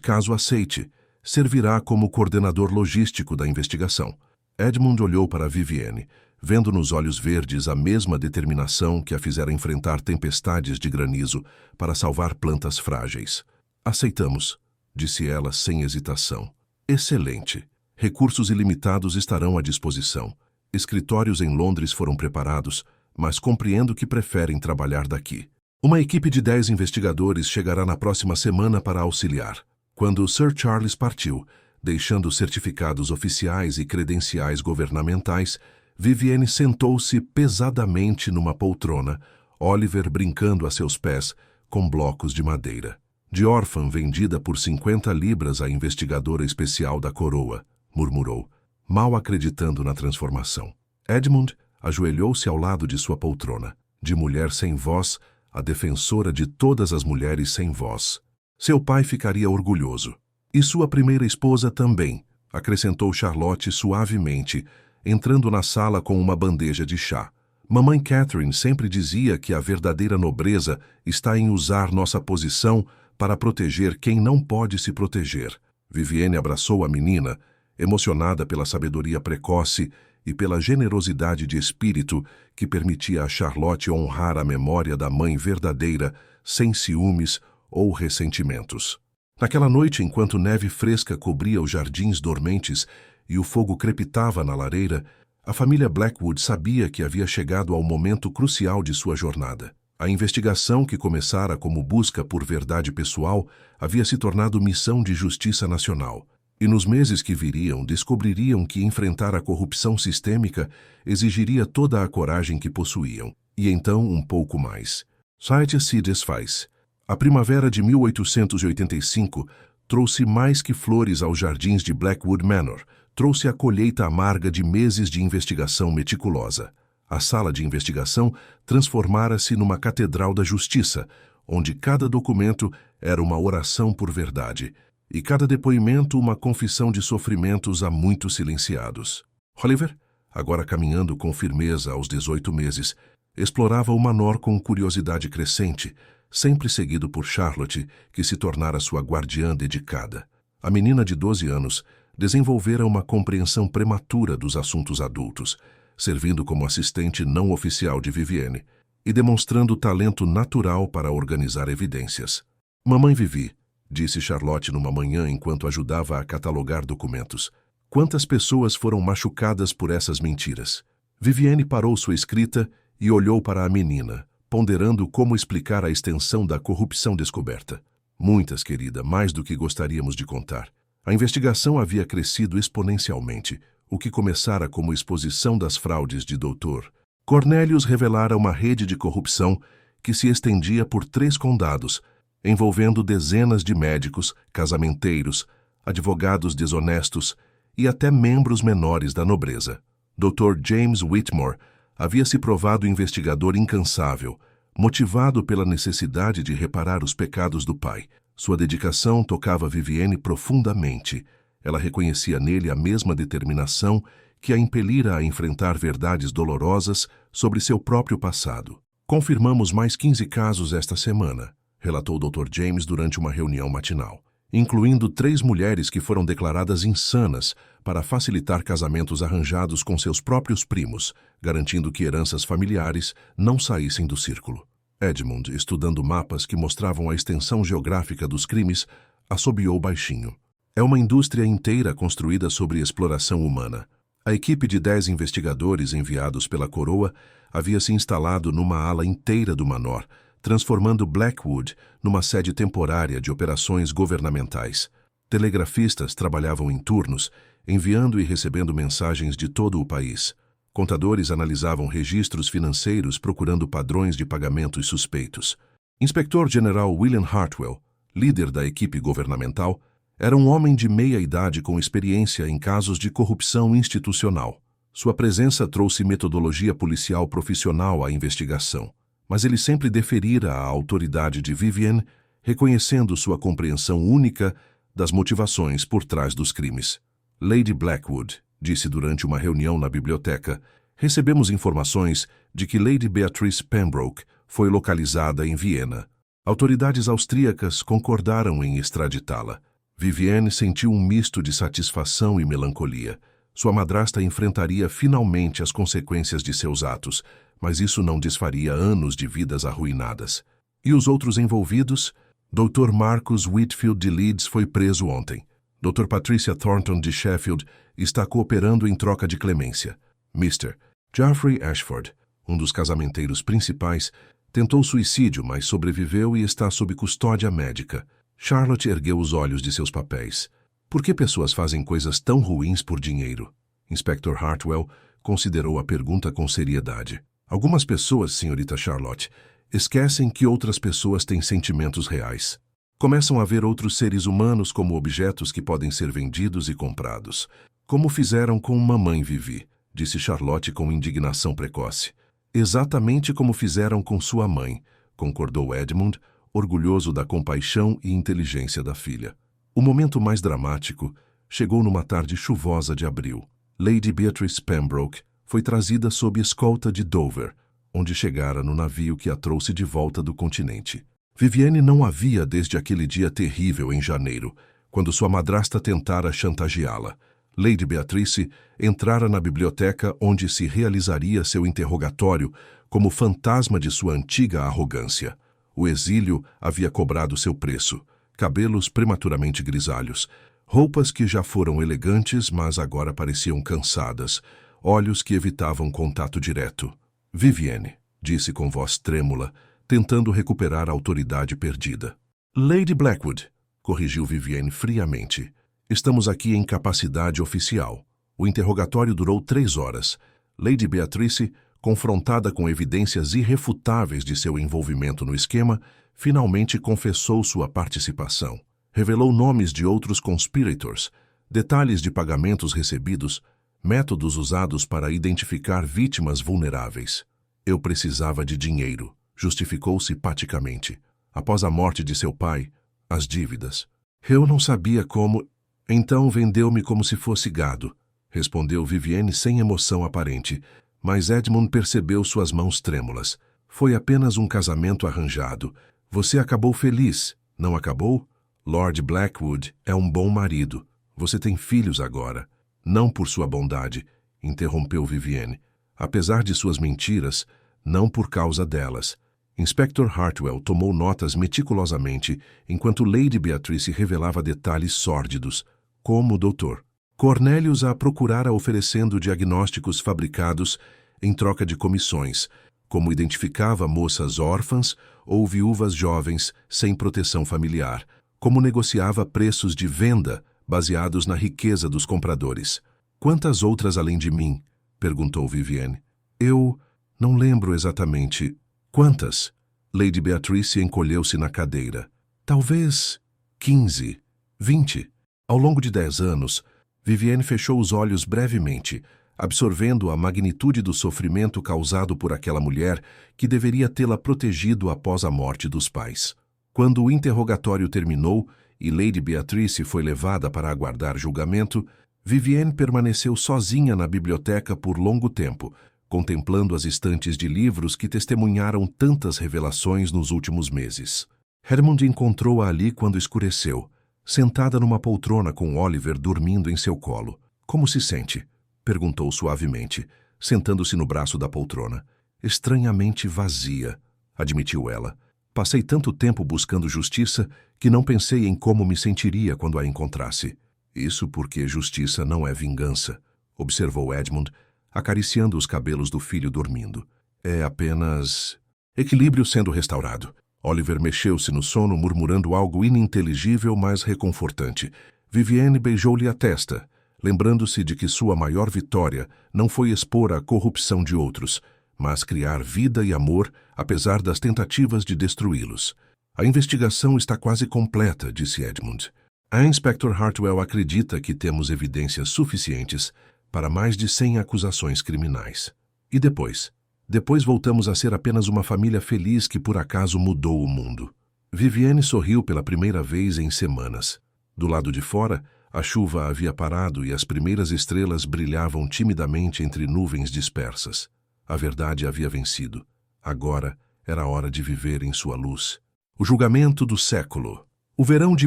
caso aceite, servirá como coordenador logístico da investigação. Edmund olhou para Vivienne, vendo nos olhos verdes a mesma determinação que a fizera enfrentar tempestades de granizo para salvar plantas frágeis. Aceitamos, disse ela sem hesitação. Excelente. Recursos ilimitados estarão à disposição. Escritórios em Londres foram preparados, mas compreendo que preferem trabalhar daqui. Uma equipe de 10 investigadores chegará na próxima semana para auxiliar. Quando Sir Charles partiu, deixando certificados oficiais e credenciais governamentais, Vivienne sentou-se pesadamente numa poltrona, Oliver brincando a seus pés com blocos de madeira. De órfã vendida por 50 libras à investigadora especial da coroa, murmurou, mal acreditando na transformação. Edmund ajoelhou-se ao lado de sua poltrona. De mulher sem voz, a defensora de todas as mulheres sem voz. Seu pai ficaria orgulhoso. E sua primeira esposa também, acrescentou Charlotte suavemente, entrando na sala com uma bandeja de chá. Mamãe Catherine sempre dizia que a verdadeira nobreza está em usar nossa posição para proteger quem não pode se proteger. Vivienne abraçou a menina, emocionada pela sabedoria precoce e pela generosidade de espírito que permitia a Charlotte honrar a memória da mãe verdadeira, sem ciúmes ou ressentimentos. Naquela noite, enquanto neve fresca cobria os jardins dormentes e o fogo crepitava na lareira, a família Blackwood sabia que havia chegado ao momento crucial de sua jornada. A investigação, que começara como busca por verdade pessoal, havia se tornado missão de justiça nacional. E nos meses que viriam, descobririam que enfrentar a corrupção sistêmica exigiria toda a coragem que possuíam, e então um pouco mais. Society se desfaz. A primavera de 1885 trouxe mais que flores aos jardins de Blackwood Manor, trouxe a colheita amarga de meses de investigação meticulosa. A sala de investigação transformara-se numa catedral da justiça, onde cada documento era uma oração por verdade, e cada depoimento uma confissão de sofrimentos há muito silenciados. Oliver, agora caminhando com firmeza aos 18 meses, explorava o Manor com curiosidade crescente, sempre seguido por Charlotte, que se tornara sua guardiã dedicada. A menina de 12 anos desenvolvera uma compreensão prematura dos assuntos adultos, servindo como assistente não oficial de Vivienne e demonstrando talento natural para organizar evidências. Mamãe Vivi, disse Charlotte numa manhã enquanto ajudava a catalogar documentos. Quantas pessoas foram machucadas por essas mentiras? Vivienne parou sua escrita e olhou para a menina, ponderando como explicar a extensão da corrupção descoberta. Muitas, querida, mais do que gostaríamos de contar. A investigação havia crescido exponencialmente, o que começara como exposição das fraudes de Dr. Cornelius revelara uma rede de corrupção que se estendia por 3 condados, envolvendo dezenas de médicos, casamenteiros, advogados desonestos e até membros menores da nobreza. Dr. James Whitmore havia se provado investigador incansável, motivado pela necessidade de reparar os pecados do pai. Sua dedicação tocava Vivienne profundamente. Ela reconhecia nele a mesma determinação que a impelira a enfrentar verdades dolorosas sobre seu próprio passado. Confirmamos mais 15 casos esta semana, relatou Dr. James durante uma reunião matinal, incluindo 3 mulheres que foram declaradas insanas para facilitar casamentos arranjados com seus próprios primos, garantindo que heranças familiares não saíssem do círculo. Edmund, estudando mapas que mostravam a extensão geográfica dos crimes, assobiou baixinho. É uma indústria inteira construída sobre exploração humana. A equipe de 10 investigadores enviados pela coroa havia se instalado numa ala inteira do Manor, transformando Blackwood numa sede temporária de operações governamentais. Telegrafistas trabalhavam em turnos, enviando e recebendo mensagens de todo o país. Contadores analisavam registros financeiros procurando padrões de pagamentos suspeitos. Inspetor-General William Hartwell, líder da equipe governamental, era um homem de meia-idade com experiência em casos de corrupção institucional. Sua presença trouxe metodologia policial profissional à investigação, mas ele sempre deferira à autoridade de Vivienne, reconhecendo sua compreensão única das motivações por trás dos crimes. Lady Blackwood disse durante uma reunião na biblioteca: recebemos informações de que Lady Beatrice Pembroke foi localizada em Viena. Autoridades austríacas concordaram em extraditá-la. Vivienne sentiu um misto de satisfação e melancolia. Sua madrasta enfrentaria finalmente as consequências de seus atos, mas isso não desfaria anos de vidas arruinadas. E os outros envolvidos? Dr. Marcus Whitfield de Leeds foi preso ontem. Dr. Patricia Thornton de Sheffield está cooperando em troca de clemência. Mr. Geoffrey Ashford, um dos casamenteiros principais, tentou suicídio, mas sobreviveu e está sob custódia médica. Charlotte ergueu os olhos de seus papéis. Por que pessoas fazem coisas tão ruins por dinheiro? Inspector Hartwell considerou a pergunta com seriedade. Algumas pessoas, senhorita Charlotte, esquecem que outras pessoas têm sentimentos reais. Começam a ver outros seres humanos como objetos que podem ser vendidos e comprados. Como fizeram com mamãe Vivi, disse Charlotte com indignação precoce. Exatamente como fizeram com sua mãe, concordou Edmund, orgulhoso da compaixão e inteligência da filha. O momento mais dramático chegou numa tarde chuvosa de abril. Lady Beatrice Pembroke foi trazida sob escolta de Dover, onde chegara no navio que a trouxe de volta do continente. Vivienne não a via desde aquele dia terrível em janeiro, quando sua madrasta tentara chantageá-la. Lady Beatrice entrara na biblioteca onde se realizaria seu interrogatório como fantasma de sua antiga arrogância. O exílio havia cobrado seu preço. Cabelos prematuramente grisalhos, roupas que já foram elegantes, mas agora pareciam cansadas, olhos que evitavam contato direto. Vivienne, disse com voz trêmula, tentando recuperar a autoridade perdida. Lady Blackwood, corrigiu Vivienne friamente. Estamos aqui em capacidade oficial. O interrogatório durou 3 horas. Lady Beatrice, confrontada com evidências irrefutáveis de seu envolvimento no esquema, finalmente confessou sua participação. Revelou nomes de outros conspirators, detalhes de pagamentos recebidos, métodos usados para identificar vítimas vulneráveis. Eu precisava de dinheiro, justificou simpaticamente. Após a morte de seu pai, as dívidas. Eu não sabia como... Então vendeu-me como se fosse gado, respondeu Vivienne sem emoção aparente, mas Edmund percebeu suas mãos trêmulas. Foi apenas um casamento arranjado. Você acabou feliz, não acabou? Lord Blackwood é um bom marido. Você tem filhos agora. Não por sua bondade, interrompeu Vivienne. Apesar de suas mentiras, não por causa delas. Inspector Hartwell tomou notas meticulosamente, enquanto Lady Beatrice revelava detalhes sórdidos, como o doutor. Cornelius a procurara oferecendo diagnósticos fabricados em troca de comissões, como identificava moças órfãs ou viúvas jovens sem proteção familiar, como negociava preços de venda baseados na riqueza dos compradores. Quantas outras além de mim? Perguntou Vivienne. Eu não lembro exatamente. Quantas? Lady Beatrice encolheu-se na cadeira. Talvez 15, 20. Ao longo de 10 anos, Vivienne fechou os olhos brevemente, absorvendo a magnitude do sofrimento causado por aquela mulher que deveria tê-la protegido após a morte dos pais. Quando o interrogatório terminou e Lady Beatrice foi levada para aguardar julgamento, Vivienne permaneceu sozinha na biblioteca por longo tempo, contemplando as estantes de livros que testemunharam tantas revelações nos últimos meses. Edmund encontrou-a ali quando escureceu, sentada numa poltrona com Oliver dormindo em seu colo. Como se sente? Perguntou suavemente, sentando-se no braço da poltrona. Estranhamente vazia, admitiu ela. Passei tanto tempo buscando justiça que não pensei em como me sentiria quando a encontrasse. Isso porque justiça não é vingança, observou Edmund, acariciando os cabelos do filho dormindo. É apenas equilíbrio sendo restaurado. Oliver mexeu-se no sono, murmurando algo ininteligível, mas reconfortante. Vivienne beijou-lhe a testa, lembrando-se de que sua maior vitória não foi expor a corrupção de outros, mas criar vida e amor, apesar das tentativas de destruí-los. A investigação está quase completa, disse Edmund. A Inspector Hartwell acredita que temos evidências suficientes para mais de 100 acusações criminais. E depois? Depois voltamos a ser apenas uma família feliz que por acaso mudou o mundo. Vivienne sorriu pela primeira vez em semanas. Do lado de fora, a chuva havia parado e as primeiras estrelas brilhavam timidamente entre nuvens dispersas. A verdade havia vencido. Agora era hora de viver em sua luz. O julgamento do século. O verão de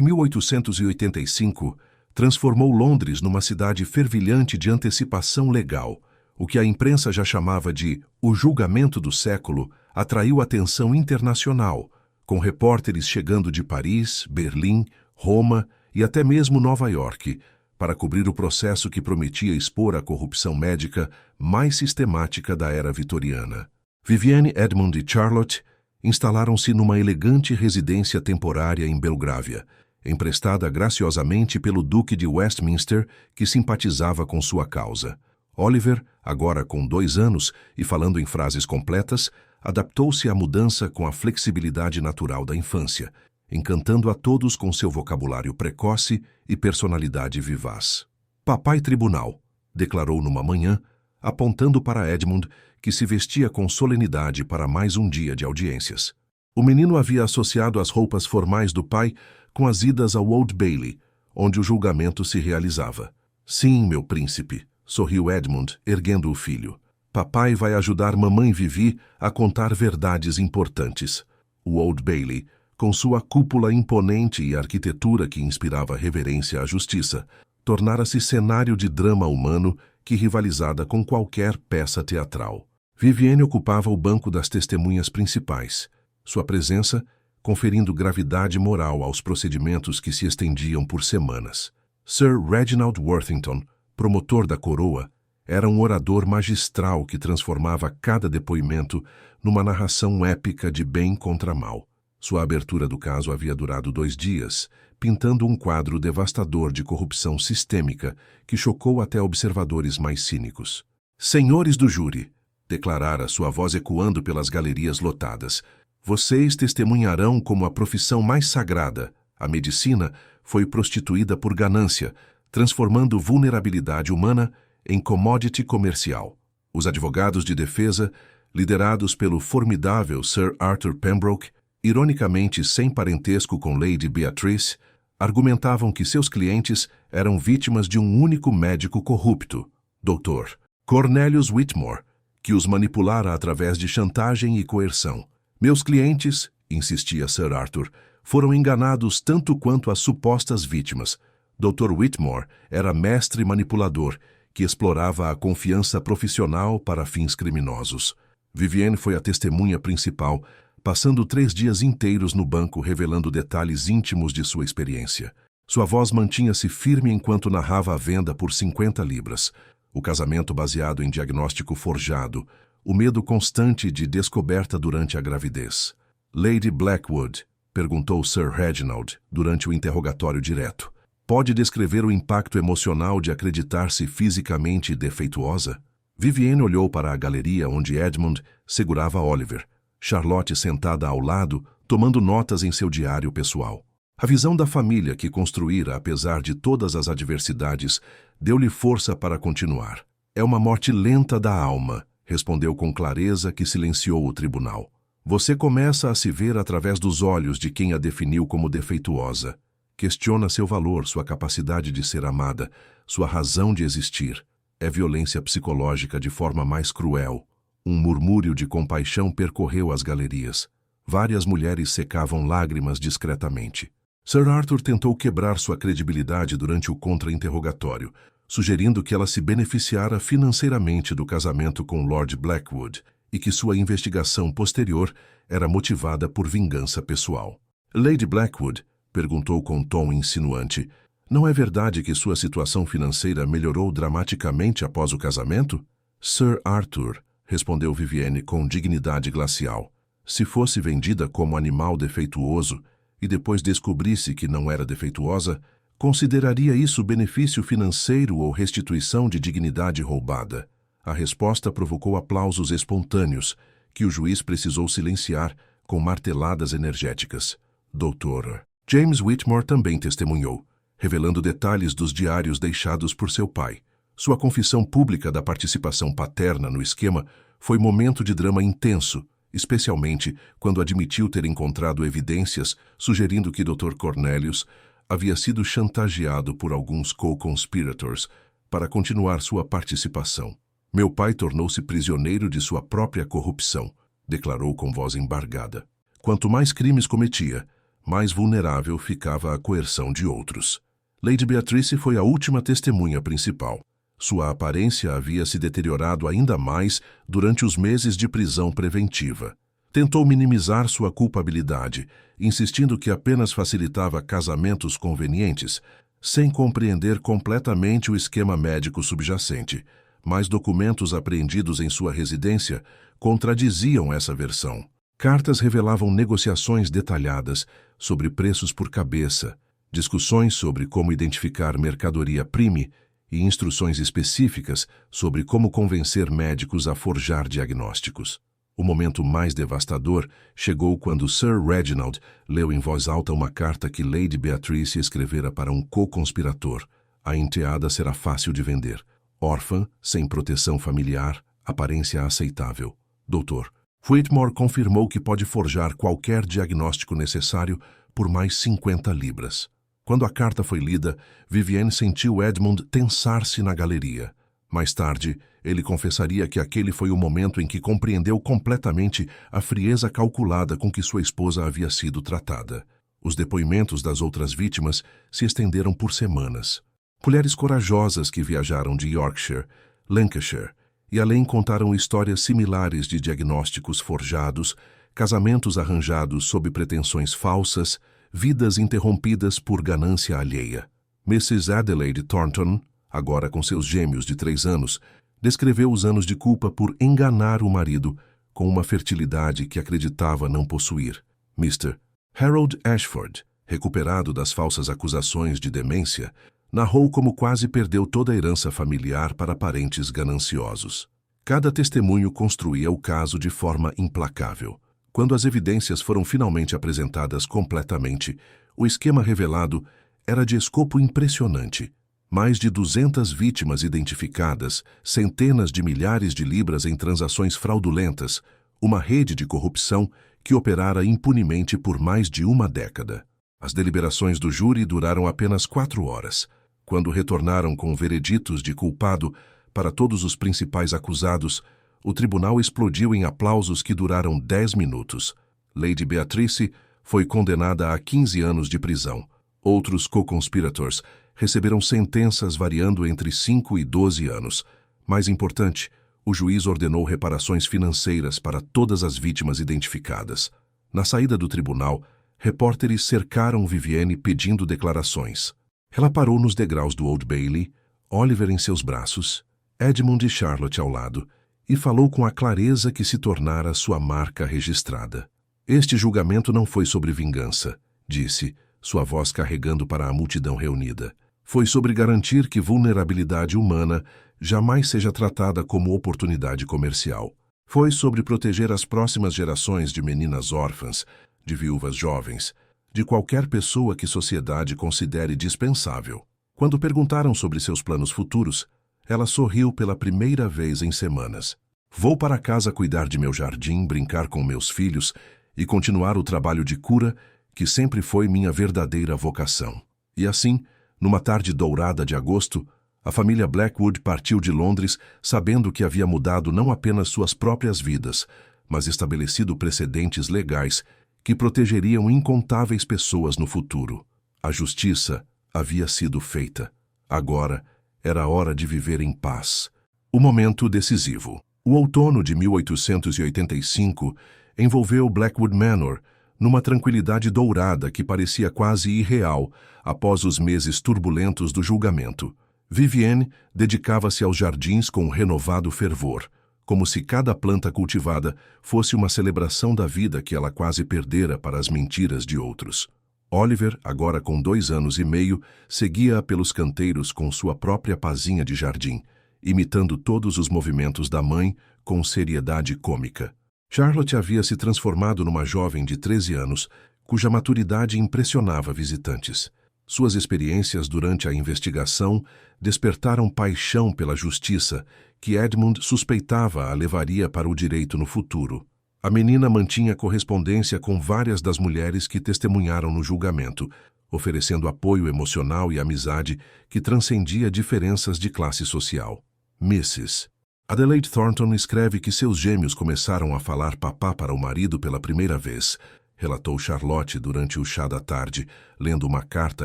1885 transformou Londres numa cidade fervilhante de antecipação legal. O que a imprensa já chamava de o julgamento do século atraiu atenção internacional, com repórteres chegando de Paris, Berlim, Roma e até mesmo Nova York, para cobrir o processo que prometia expor a corrupção médica mais sistemática da era vitoriana. Vivienne, Edmund e Charlotte instalaram-se numa elegante residência temporária em Belgrávia, emprestada graciosamente pelo Duque de Westminster, que simpatizava com sua causa. Oliver, agora com 2 anos e falando em frases completas, adaptou-se à mudança com a flexibilidade natural da infância, encantando a todos com seu vocabulário precoce e personalidade vivaz. Papai Tribunal, declarou numa manhã, apontando para Edmund, que se vestia com solenidade para mais um dia de audiências. O menino havia associado as roupas formais do pai com as idas ao Old Bailey, onde o julgamento se realizava. Sim, meu príncipe, sorriu Edmund, erguendo o filho. Papai vai ajudar mamãe Vivi a contar verdades importantes. O Old Bailey, com sua cúpula imponente e arquitetura que inspirava reverência à justiça, tornara-se cenário de drama humano que rivalizava com qualquer peça teatral. Vivienne ocupava o banco das testemunhas principais, sua presença conferindo gravidade moral aos procedimentos que se estendiam por semanas. Sir Reginald Worthington, promotor da coroa, era um orador magistral que transformava cada depoimento numa narração épica de bem contra mal. Sua abertura do caso havia durado 2 dias, pintando um quadro devastador de corrupção sistêmica que chocou até observadores mais cínicos. Senhores do júri, declarara sua voz ecoando pelas galerias lotadas, vocês testemunharão como a profissão mais sagrada, a medicina, foi prostituída por ganância, transformando vulnerabilidade humana em commodity comercial. Os advogados de defesa, liderados pelo formidável Sir Arthur Pembroke, ironicamente sem parentesco com Lady Beatrice, argumentavam que seus clientes eram vítimas de um único médico corrupto, Dr. Cornelius Whitmore, que os manipulara através de chantagem e coerção. Meus clientes, insistia Sir Arthur, foram enganados tanto quanto as supostas vítimas. Dr. Whitmore era mestre manipulador, que explorava a confiança profissional para fins criminosos. Vivienne foi a testemunha principal, passando 3 dias inteiros no banco revelando detalhes íntimos de sua experiência. Sua voz mantinha-se firme enquanto narrava a venda por 50 libras, o casamento baseado em diagnóstico forjado, o medo constante de descoberta durante a gravidez. Lady Blackwood, perguntou Sir Reginald durante o interrogatório direto, pode descrever o impacto emocional de acreditar-se fisicamente defeituosa? Vivienne olhou para a galeria onde Edmund segurava Oliver, Charlotte sentada ao lado, tomando notas em seu diário pessoal. A visão da família que construíra apesar de todas as adversidades deu-lhe força para continuar. É uma morte lenta da alma, respondeu com clareza que silenciou o tribunal. Você começa a se ver através dos olhos de quem a definiu como defeituosa. Questiona seu valor, sua capacidade de ser amada, sua razão de existir. É violência psicológica de forma mais cruel. Um murmúrio de compaixão percorreu as galerias. Várias mulheres secavam lágrimas discretamente. Sir Arthur tentou quebrar sua credibilidade durante o contra-interrogatório, sugerindo que ela se beneficiara financeiramente do casamento com Lord Blackwood e que sua investigação posterior era motivada por vingança pessoal. Lady Blackwood perguntou com tom insinuante: não é verdade que sua situação financeira melhorou dramaticamente após o casamento? Sir Arthur, respondeu Vivienne com dignidade glacial. Se fosse vendida como animal defeituoso e depois descobrisse que não era defeituosa, consideraria isso benefício financeiro ou restituição de dignidade roubada? A resposta provocou aplausos espontâneos, que o juiz precisou silenciar com marteladas energéticas. Doutor James Whitmore também testemunhou, revelando detalhes dos diários deixados por seu pai. Sua confissão pública da participação paterna no esquema foi momento de drama intenso, especialmente quando admitiu ter encontrado evidências sugerindo que Dr. Cornelius havia sido chantageado por alguns co-conspirators para continuar sua participação. Meu pai tornou-se prisioneiro de sua própria corrupção, declarou com voz embargada. Quanto mais crimes cometia, mais vulnerável ficava à coerção de outros. Lady Beatrice foi a última testemunha principal. Sua aparência havia se deteriorado ainda mais durante os meses de prisão preventiva. Tentou minimizar sua culpabilidade, insistindo que apenas facilitava casamentos convenientes, sem compreender completamente o esquema médico subjacente. Mas documentos apreendidos em sua residência contradiziam essa versão. Cartas revelavam negociações detalhadas sobre preços por cabeça, discussões sobre como identificar mercadoria premium e instruções específicas sobre como convencer médicos a forjar diagnósticos. O momento mais devastador chegou quando Sir Reginald leu em voz alta uma carta que Lady Beatrice escrevera para um co-conspirator. A enteada será fácil de vender. Órfã, sem proteção familiar, aparência aceitável. Doutor Whitmore confirmou que pode forjar qualquer diagnóstico necessário por mais 50 libras. Quando a carta foi lida, Vivienne sentiu Edmund tensar-se na galeria. Mais tarde, ele confessaria que aquele foi o momento em que compreendeu completamente a frieza calculada com que sua esposa havia sido tratada. Os depoimentos das outras vítimas se estenderam por semanas. Mulheres corajosas que viajaram de Yorkshire, Lancashire e além contaram histórias similares de diagnósticos forjados, casamentos arranjados sob pretensões falsas, vidas interrompidas por ganância alheia. Mrs. Adelaide Thornton, agora com seus gêmeos de 3 anos, descreveu os anos de culpa por enganar o marido com uma fertilidade que acreditava não possuir. Mr. Harold Ashford, recuperado das falsas acusações de demência, narrou como quase perdeu toda a herança familiar para parentes gananciosos. Cada testemunho construía o caso de forma implacável. Quando as evidências foram finalmente apresentadas completamente, o esquema revelado era de escopo impressionante. Mais de 200 vítimas identificadas, centenas de milhares de libras em transações fraudulentas, uma rede de corrupção que operara impunemente por mais de uma década. As deliberações do júri duraram apenas 4 horas. Quando retornaram com vereditos de culpado para todos os principais acusados, o tribunal explodiu em aplausos que duraram 10 minutos. Lady Beatrice foi condenada a 15 anos de prisão. Outros co-conspirators receberam sentenças variando entre 5 e 12 anos. Mais importante, o juiz ordenou reparações financeiras para todas as vítimas identificadas. Na saída do tribunal, repórteres cercaram Vivienne pedindo declarações. Ela parou nos degraus do Old Bailey, Oliver em seus braços, Edmund e Charlotte ao lado, e falou com a clareza que se tornara sua marca registrada. Este julgamento não foi sobre vingança, disse, sua voz carregando para a multidão reunida. Foi sobre garantir que vulnerabilidade humana jamais seja tratada como oportunidade comercial. Foi sobre proteger as próximas gerações de meninas órfãs, de viúvas jovens, de qualquer pessoa que sociedade considere dispensável. Quando perguntaram sobre seus planos futuros, ela sorriu pela primeira vez em semanas. Vou para casa cuidar de meu jardim, brincar com meus filhos e continuar o trabalho de cura que sempre foi minha verdadeira vocação. E assim, numa tarde dourada de agosto, a família Blackwood partiu de Londres sabendo que havia mudado não apenas suas próprias vidas, mas estabelecido precedentes legais que protegeriam incontáveis pessoas no futuro. A justiça havia sido feita. Agora era hora de viver em paz. O momento decisivo. O outono de 1885 envolveu Blackwood Manor numa tranquilidade dourada que parecia quase irreal após os meses turbulentos do julgamento. Vivienne dedicava-se aos jardins com renovado fervor, como se cada planta cultivada fosse uma celebração da vida que ela quase perdera para as mentiras de outros. Oliver, agora com 2 anos e meio, seguia-a pelos canteiros com sua própria pazinha de jardim, imitando todos os movimentos da mãe com seriedade cômica. Charlotte havia se transformado numa jovem de 13 anos, cuja maturidade impressionava visitantes. Suas experiências durante a investigação despertaram paixão pela justiça, que Edmund suspeitava a levaria para o direito no futuro. A menina mantinha correspondência com várias das mulheres que testemunharam no julgamento, oferecendo apoio emocional e amizade que transcendia diferenças de classe social. Mrs. Adelaide Thornton escreve que seus gêmeos começaram a falar papá para o marido pela primeira vez, relatou Charlotte durante o chá da tarde, lendo uma carta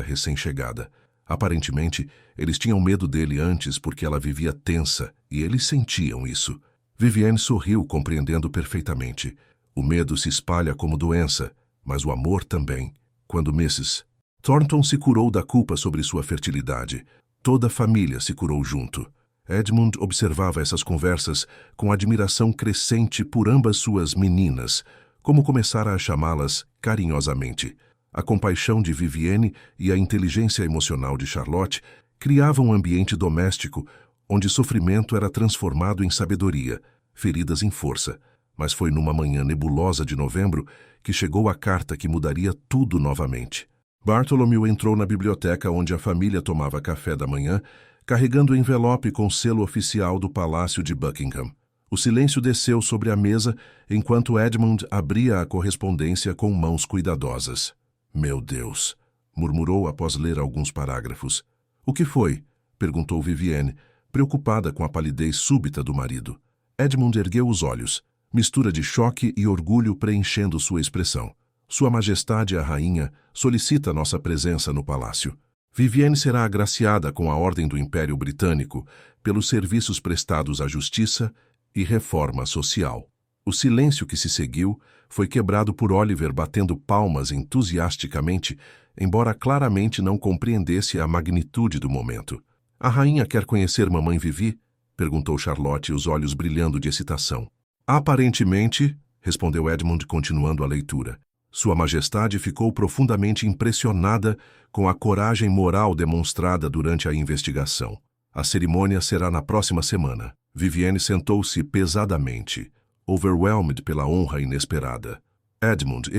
recém-chegada. Aparentemente, eles tinham medo dele antes porque ela vivia tensa e eles sentiam isso. Vivienne sorriu, compreendendo perfeitamente. O medo se espalha como doença, mas o amor também. Quando Mrs. Thornton se curou da culpa sobre sua fertilidade, toda a família se curou junto. Edmund observava essas conversas com admiração crescente por ambas suas meninas, como começara a chamá-las carinhosamente. A compaixão de Vivienne e a inteligência emocional de Charlotte criavam um ambiente doméstico onde sofrimento era transformado em sabedoria, feridas em força. Mas foi numa manhã nebulosa de novembro que chegou a carta que mudaria tudo novamente. Bartholomew entrou na biblioteca onde a família tomava café da manhã, carregando o envelope com selo oficial do Palácio de Buckingham. O silêncio desceu sobre a mesa enquanto Edmund abria a correspondência com mãos cuidadosas. Meu Deus! Murmurou após ler alguns parágrafos. O que foi? Perguntou Vivienne, preocupada com a palidez súbita do marido. Edmund ergueu os olhos, mistura de choque e orgulho preenchendo sua expressão. Sua Majestade a Rainha solicita nossa presença no palácio. Vivienne será agraciada com a Ordem do Império Britânico pelos serviços prestados à justiça e reforma social. O silêncio que se seguiu foi quebrado por Oliver batendo palmas entusiasticamente, embora claramente não compreendesse a magnitude do momento. A rainha quer conhecer mamãe Vivi? Perguntou Charlotte, os olhos brilhando de excitação. Aparentemente, respondeu Edmund continuando a leitura. Sua Majestade ficou profundamente impressionada com a coragem moral demonstrada durante a investigação. A cerimônia será na próxima semana. Vivienne sentou-se pesadamente, overwhelmed pela honra inesperada. Edmund,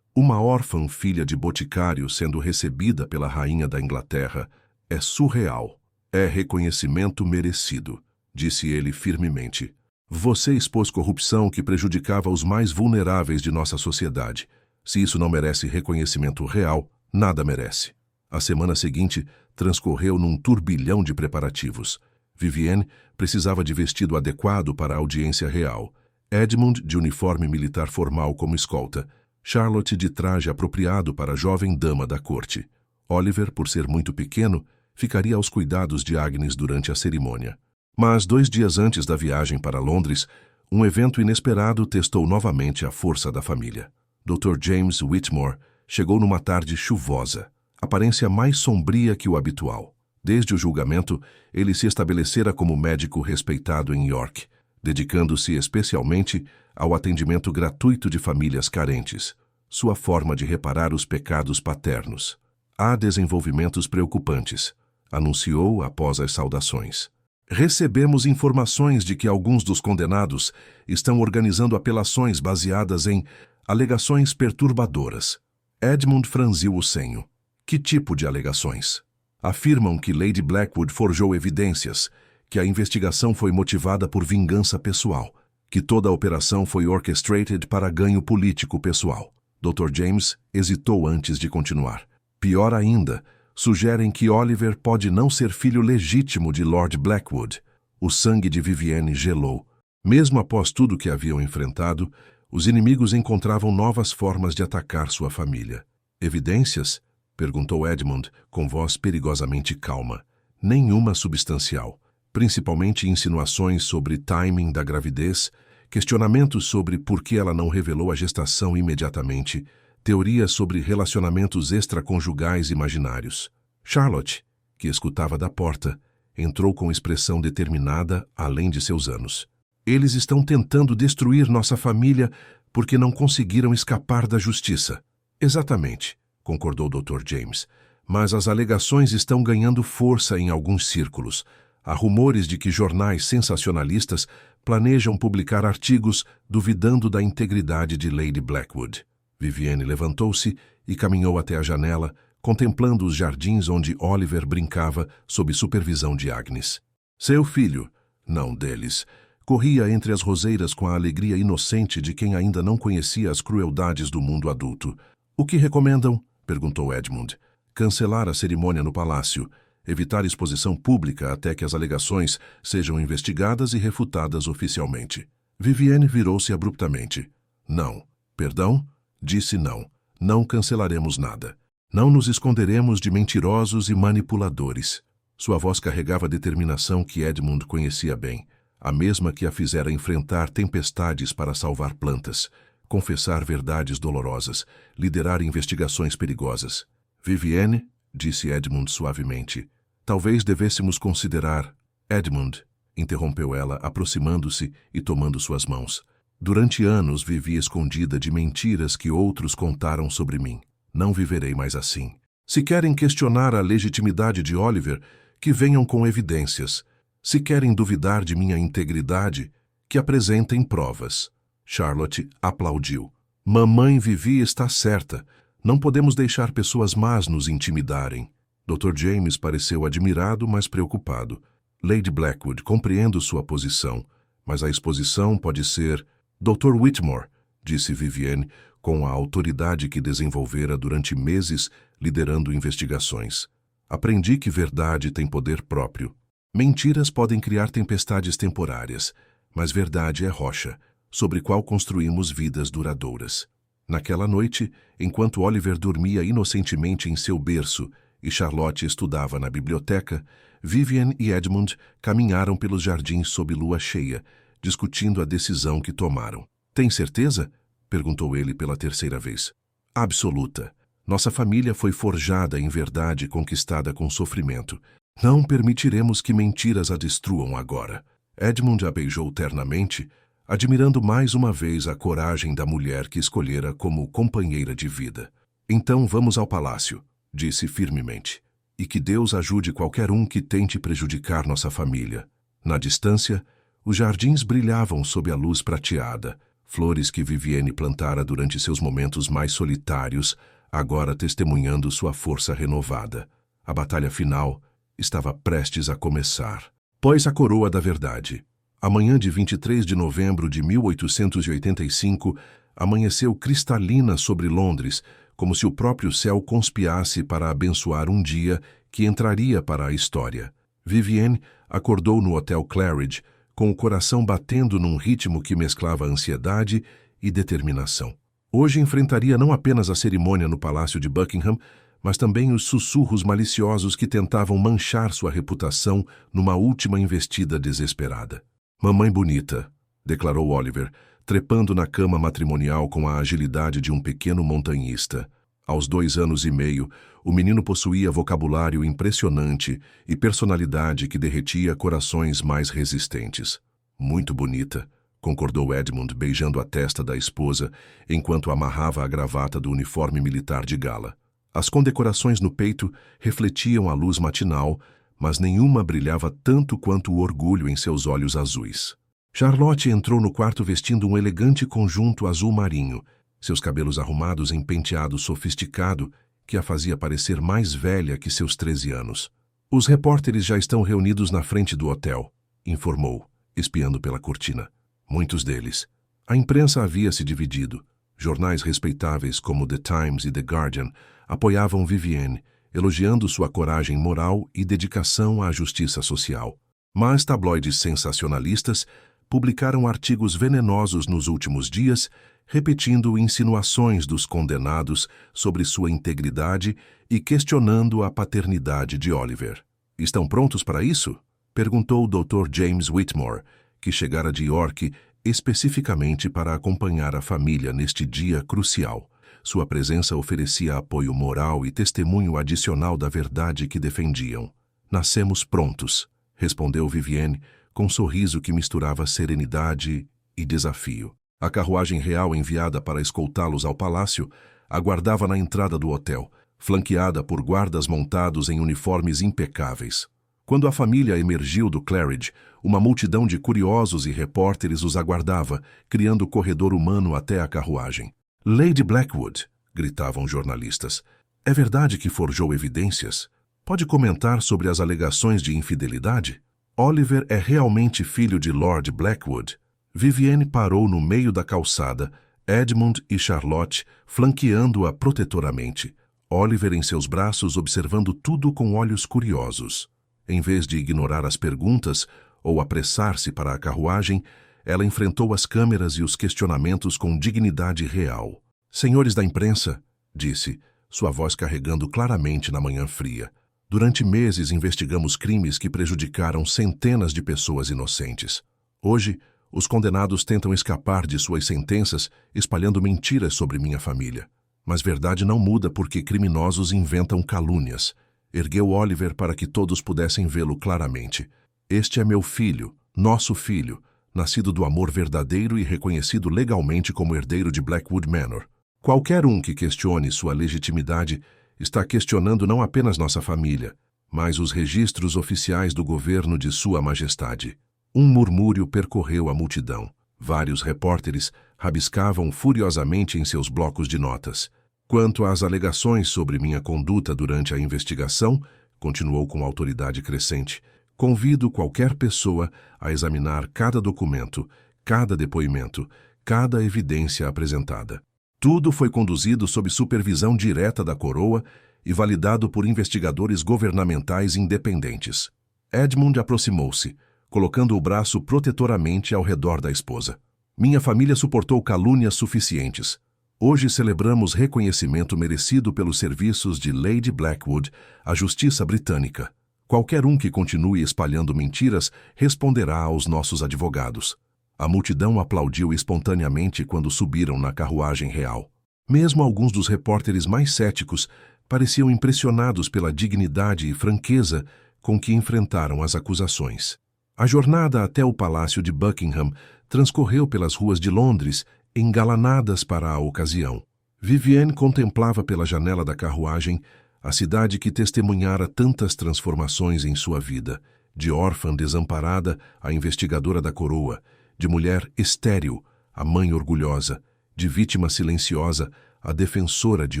uma órfã filha de boticário sendo recebida pela rainha da Inglaterra, é surreal. É reconhecimento merecido, disse ele firmemente. Você expôs corrupção que prejudicava os mais vulneráveis de nossa sociedade. Se isso não merece reconhecimento real, nada merece. A semana seguinte transcorreu num turbilhão de preparativos. Vivienne precisava de vestido adequado para a audiência real. Edmund de uniforme militar formal como escolta. Charlotte de traje apropriado para a jovem dama da corte. Oliver, por ser muito pequeno, ficaria aos cuidados de Agnes durante a cerimônia. Mas 2 dias antes da viagem para Londres, um evento inesperado testou novamente a força da família. Dr. James Whitmore chegou numa tarde chuvosa, aparência mais sombria que o habitual. Desde o julgamento, ele se estabelecera como médico respeitado em York, dedicando-se especialmente ao atendimento gratuito de famílias carentes, sua forma de reparar os pecados paternos. Há desenvolvimentos preocupantes, anunciou após as saudações. Recebemos informações de que alguns dos condenados estão organizando apelações baseadas em alegações perturbadoras. Edmund franziu o senho. Que tipo de alegações? Afirmam que Lady Blackwood forjou evidências, que a investigação foi motivada por vingança pessoal, que toda a operação foi orchestrated para ganho político pessoal. Dr. James hesitou antes de continuar. Pior ainda, sugerem que Oliver pode não ser filho legítimo de Lord Blackwood. O sangue de Vivienne gelou. Mesmo após tudo que haviam enfrentado, os inimigos encontravam novas formas de atacar sua família. Evidências? Perguntou Edmund, com voz perigosamente calma. Nenhuma substancial. principalmente insinuações sobre timing da gravidez, questionamentos sobre por que ela não revelou a gestação imediatamente, teorias sobre relacionamentos extraconjugais imaginários. Charlotte, que escutava da porta, entrou com expressão determinada além de seus anos. Eles estão tentando destruir nossa família porque não conseguiram escapar da justiça. Exatamente, concordou Dr. James. Mas as alegações estão ganhando força em alguns círculos. Há rumores de que jornais sensacionalistas planejam publicar artigos duvidando da integridade de Lady Blackwood. Vivienne levantou-se e caminhou até a janela, contemplando os jardins onde Oliver brincava sob supervisão de Agnes. Seu filho, não deles, corria entre as roseiras com a alegria inocente de quem ainda não conhecia as crueldades do mundo adulto. O que recomendam? Perguntou Edmund. Cancelar a cerimônia no palácio, evitar exposição pública até que as alegações sejam investigadas e refutadas oficialmente. Vivienne virou-se abruptamente. Não. Perdão? Disse não. Não cancelaremos nada. Não nos esconderemos de mentirosos e manipuladores. Sua voz carregava a determinação que Edmund conhecia bem, a mesma que a fizera enfrentar tempestades para salvar plantas, confessar verdades dolorosas, liderar investigações perigosas. Vivienne, disse Edmund suavemente, talvez devêssemos considerar... Edmund, interrompeu ela, aproximando-se e tomando suas mãos. Durante anos vivi escondida de mentiras que outros contaram sobre mim. Não viverei mais assim. Se querem questionar a legitimidade de Oliver, que venham com evidências. Se querem duvidar de minha integridade, que apresentem provas. Charlotte aplaudiu. Mamãe Vivi está certa. Não podemos deixar pessoas más nos intimidarem. Dr. James pareceu admirado, mas preocupado. Lady Blackwood, compreendo sua posição, mas a exposição pode ser... Dr. Whitmore, disse Vivienne, com a autoridade que desenvolvera durante meses liderando investigações. Aprendi que verdade tem poder próprio. Mentiras podem criar tempestades temporárias, mas verdade é rocha, sobre qual construímos vidas duradouras. Naquela noite, enquanto Oliver dormia inocentemente em seu berço e Charlotte estudava na biblioteca, Vivienne e Edmund caminharam pelos jardins sob lua cheia, discutindo a decisão que tomaram. Tem certeza? Perguntou ele pela terceira vez. Absoluta. Nossa família foi forjada em verdade conquistada com sofrimento. Não permitiremos que mentiras a destruam agora. Edmund a beijou ternamente, admirando mais uma vez a coragem da mulher que escolhera como companheira de vida. Então vamos ao palácio, disse firmemente. E que Deus ajude qualquer um que tente prejudicar nossa família. Na distância, os jardins brilhavam sob a luz prateada, flores que Vivienne plantara durante seus momentos mais solitários, agora testemunhando sua força renovada. A batalha final estava prestes a começar. Pôs a coroa da verdade. A manhã de 23 de novembro de 1885 amanheceu cristalina sobre Londres, como se o próprio céu conspirasse para abençoar um dia que entraria para a história. Vivienne acordou no Hotel Claridge, com o coração batendo num ritmo que mesclava ansiedade e determinação. Hoje enfrentaria não apenas a cerimônia no Palácio de Buckingham, mas também os sussurros maliciosos que tentavam manchar sua reputação numa última investida desesperada. Mamãe bonita, declarou Oliver, trepando na cama matrimonial com a agilidade de um pequeno montanhista. Aos 2 anos e meio, o menino possuía vocabulário impressionante e personalidade que derretia corações mais resistentes. Muito bonita, concordou Edmund, beijando a testa da esposa, enquanto amarrava a gravata do uniforme militar de gala. As condecorações no peito refletiam a luz matinal, mas nenhuma brilhava tanto quanto o orgulho em seus olhos azuis. Charlotte entrou no quarto vestindo um elegante conjunto azul marinho, seus cabelos arrumados em penteado sofisticado que a fazia parecer mais velha que seus 13 anos. Os repórteres já estão reunidos na frente do hotel, informou, espiando pela cortina. Muitos deles. A imprensa havia se dividido. Jornais respeitáveis como The Times e The Guardian apoiavam Vivienne, elogiando sua coragem moral e dedicação à justiça social. Mas tabloides sensacionalistas publicaram artigos venenosos nos últimos dias, repetindo insinuações dos condenados sobre sua integridade e questionando a paternidade de Oliver. Estão prontos para isso? Perguntou o Dr. James Whitmore, que chegara de York especificamente para acompanhar a família neste dia crucial. Sua presença oferecia apoio moral e testemunho adicional da verdade que defendiam. Nascemos prontos, respondeu Vivienne, com um sorriso que misturava serenidade e desafio. A carruagem real enviada para escoltá-los ao palácio aguardava na entrada do hotel, flanqueada por guardas montados em uniformes impecáveis. Quando a família emergiu do Claridge, uma multidão de curiosos e repórteres os aguardava, criando corredor humano até a carruagem. Lady Blackwood, gritavam jornalistas, é verdade que forjou evidências? Pode comentar sobre as alegações de infidelidade? Oliver é realmente filho de Lord Blackwood? Vivienne parou no meio da calçada, Edmund e Charlotte flanqueando-a protetoramente. Oliver em seus braços observando tudo com olhos curiosos. Em vez de ignorar as perguntas ou apressar-se para a carruagem, ela enfrentou as câmeras e os questionamentos com dignidade real. Senhores da imprensa, disse, sua voz carregando claramente na manhã fria. Durante meses investigamos crimes que prejudicaram centenas de pessoas inocentes. Hoje, os condenados tentam escapar de suas sentenças espalhando mentiras sobre minha família. Mas verdade não muda porque criminosos inventam calúnias. Ergueu Oliver para que todos pudessem vê-lo claramente. Este é meu filho, nosso filho, nascido do amor verdadeiro e reconhecido legalmente como herdeiro de Blackwood Manor. Qualquer um que questione sua legitimidade está questionando não apenas nossa família, mas os registros oficiais do governo de Sua Majestade. Um murmúrio percorreu a multidão. Vários repórteres rabiscavam furiosamente em seus blocos de notas. Quanto às alegações sobre minha conduta durante a investigação, continuou com autoridade crescente, convido qualquer pessoa a examinar cada documento, cada depoimento, cada evidência apresentada. Tudo foi conduzido sob supervisão direta da coroa e validado por investigadores governamentais independentes. Edmund aproximou-se, colocando o braço protetoramente ao redor da esposa. Minha família suportou calúnias suficientes. Hoje celebramos reconhecimento merecido pelos serviços de Lady Blackwood à justiça britânica. Qualquer um que continue espalhando mentiras responderá aos nossos advogados. A multidão aplaudiu espontaneamente quando subiram na carruagem real. Mesmo alguns dos repórteres mais céticos pareciam impressionados pela dignidade e franqueza com que enfrentaram as acusações. A jornada até o Palácio de Buckingham transcorreu pelas ruas de Londres, engalanadas para a ocasião. Vivienne contemplava pela janela da carruagem a cidade que testemunhara tantas transformações em sua vida, de órfã desamparada a investigadora da coroa, de mulher estéril a mãe orgulhosa, de vítima silenciosa a defensora de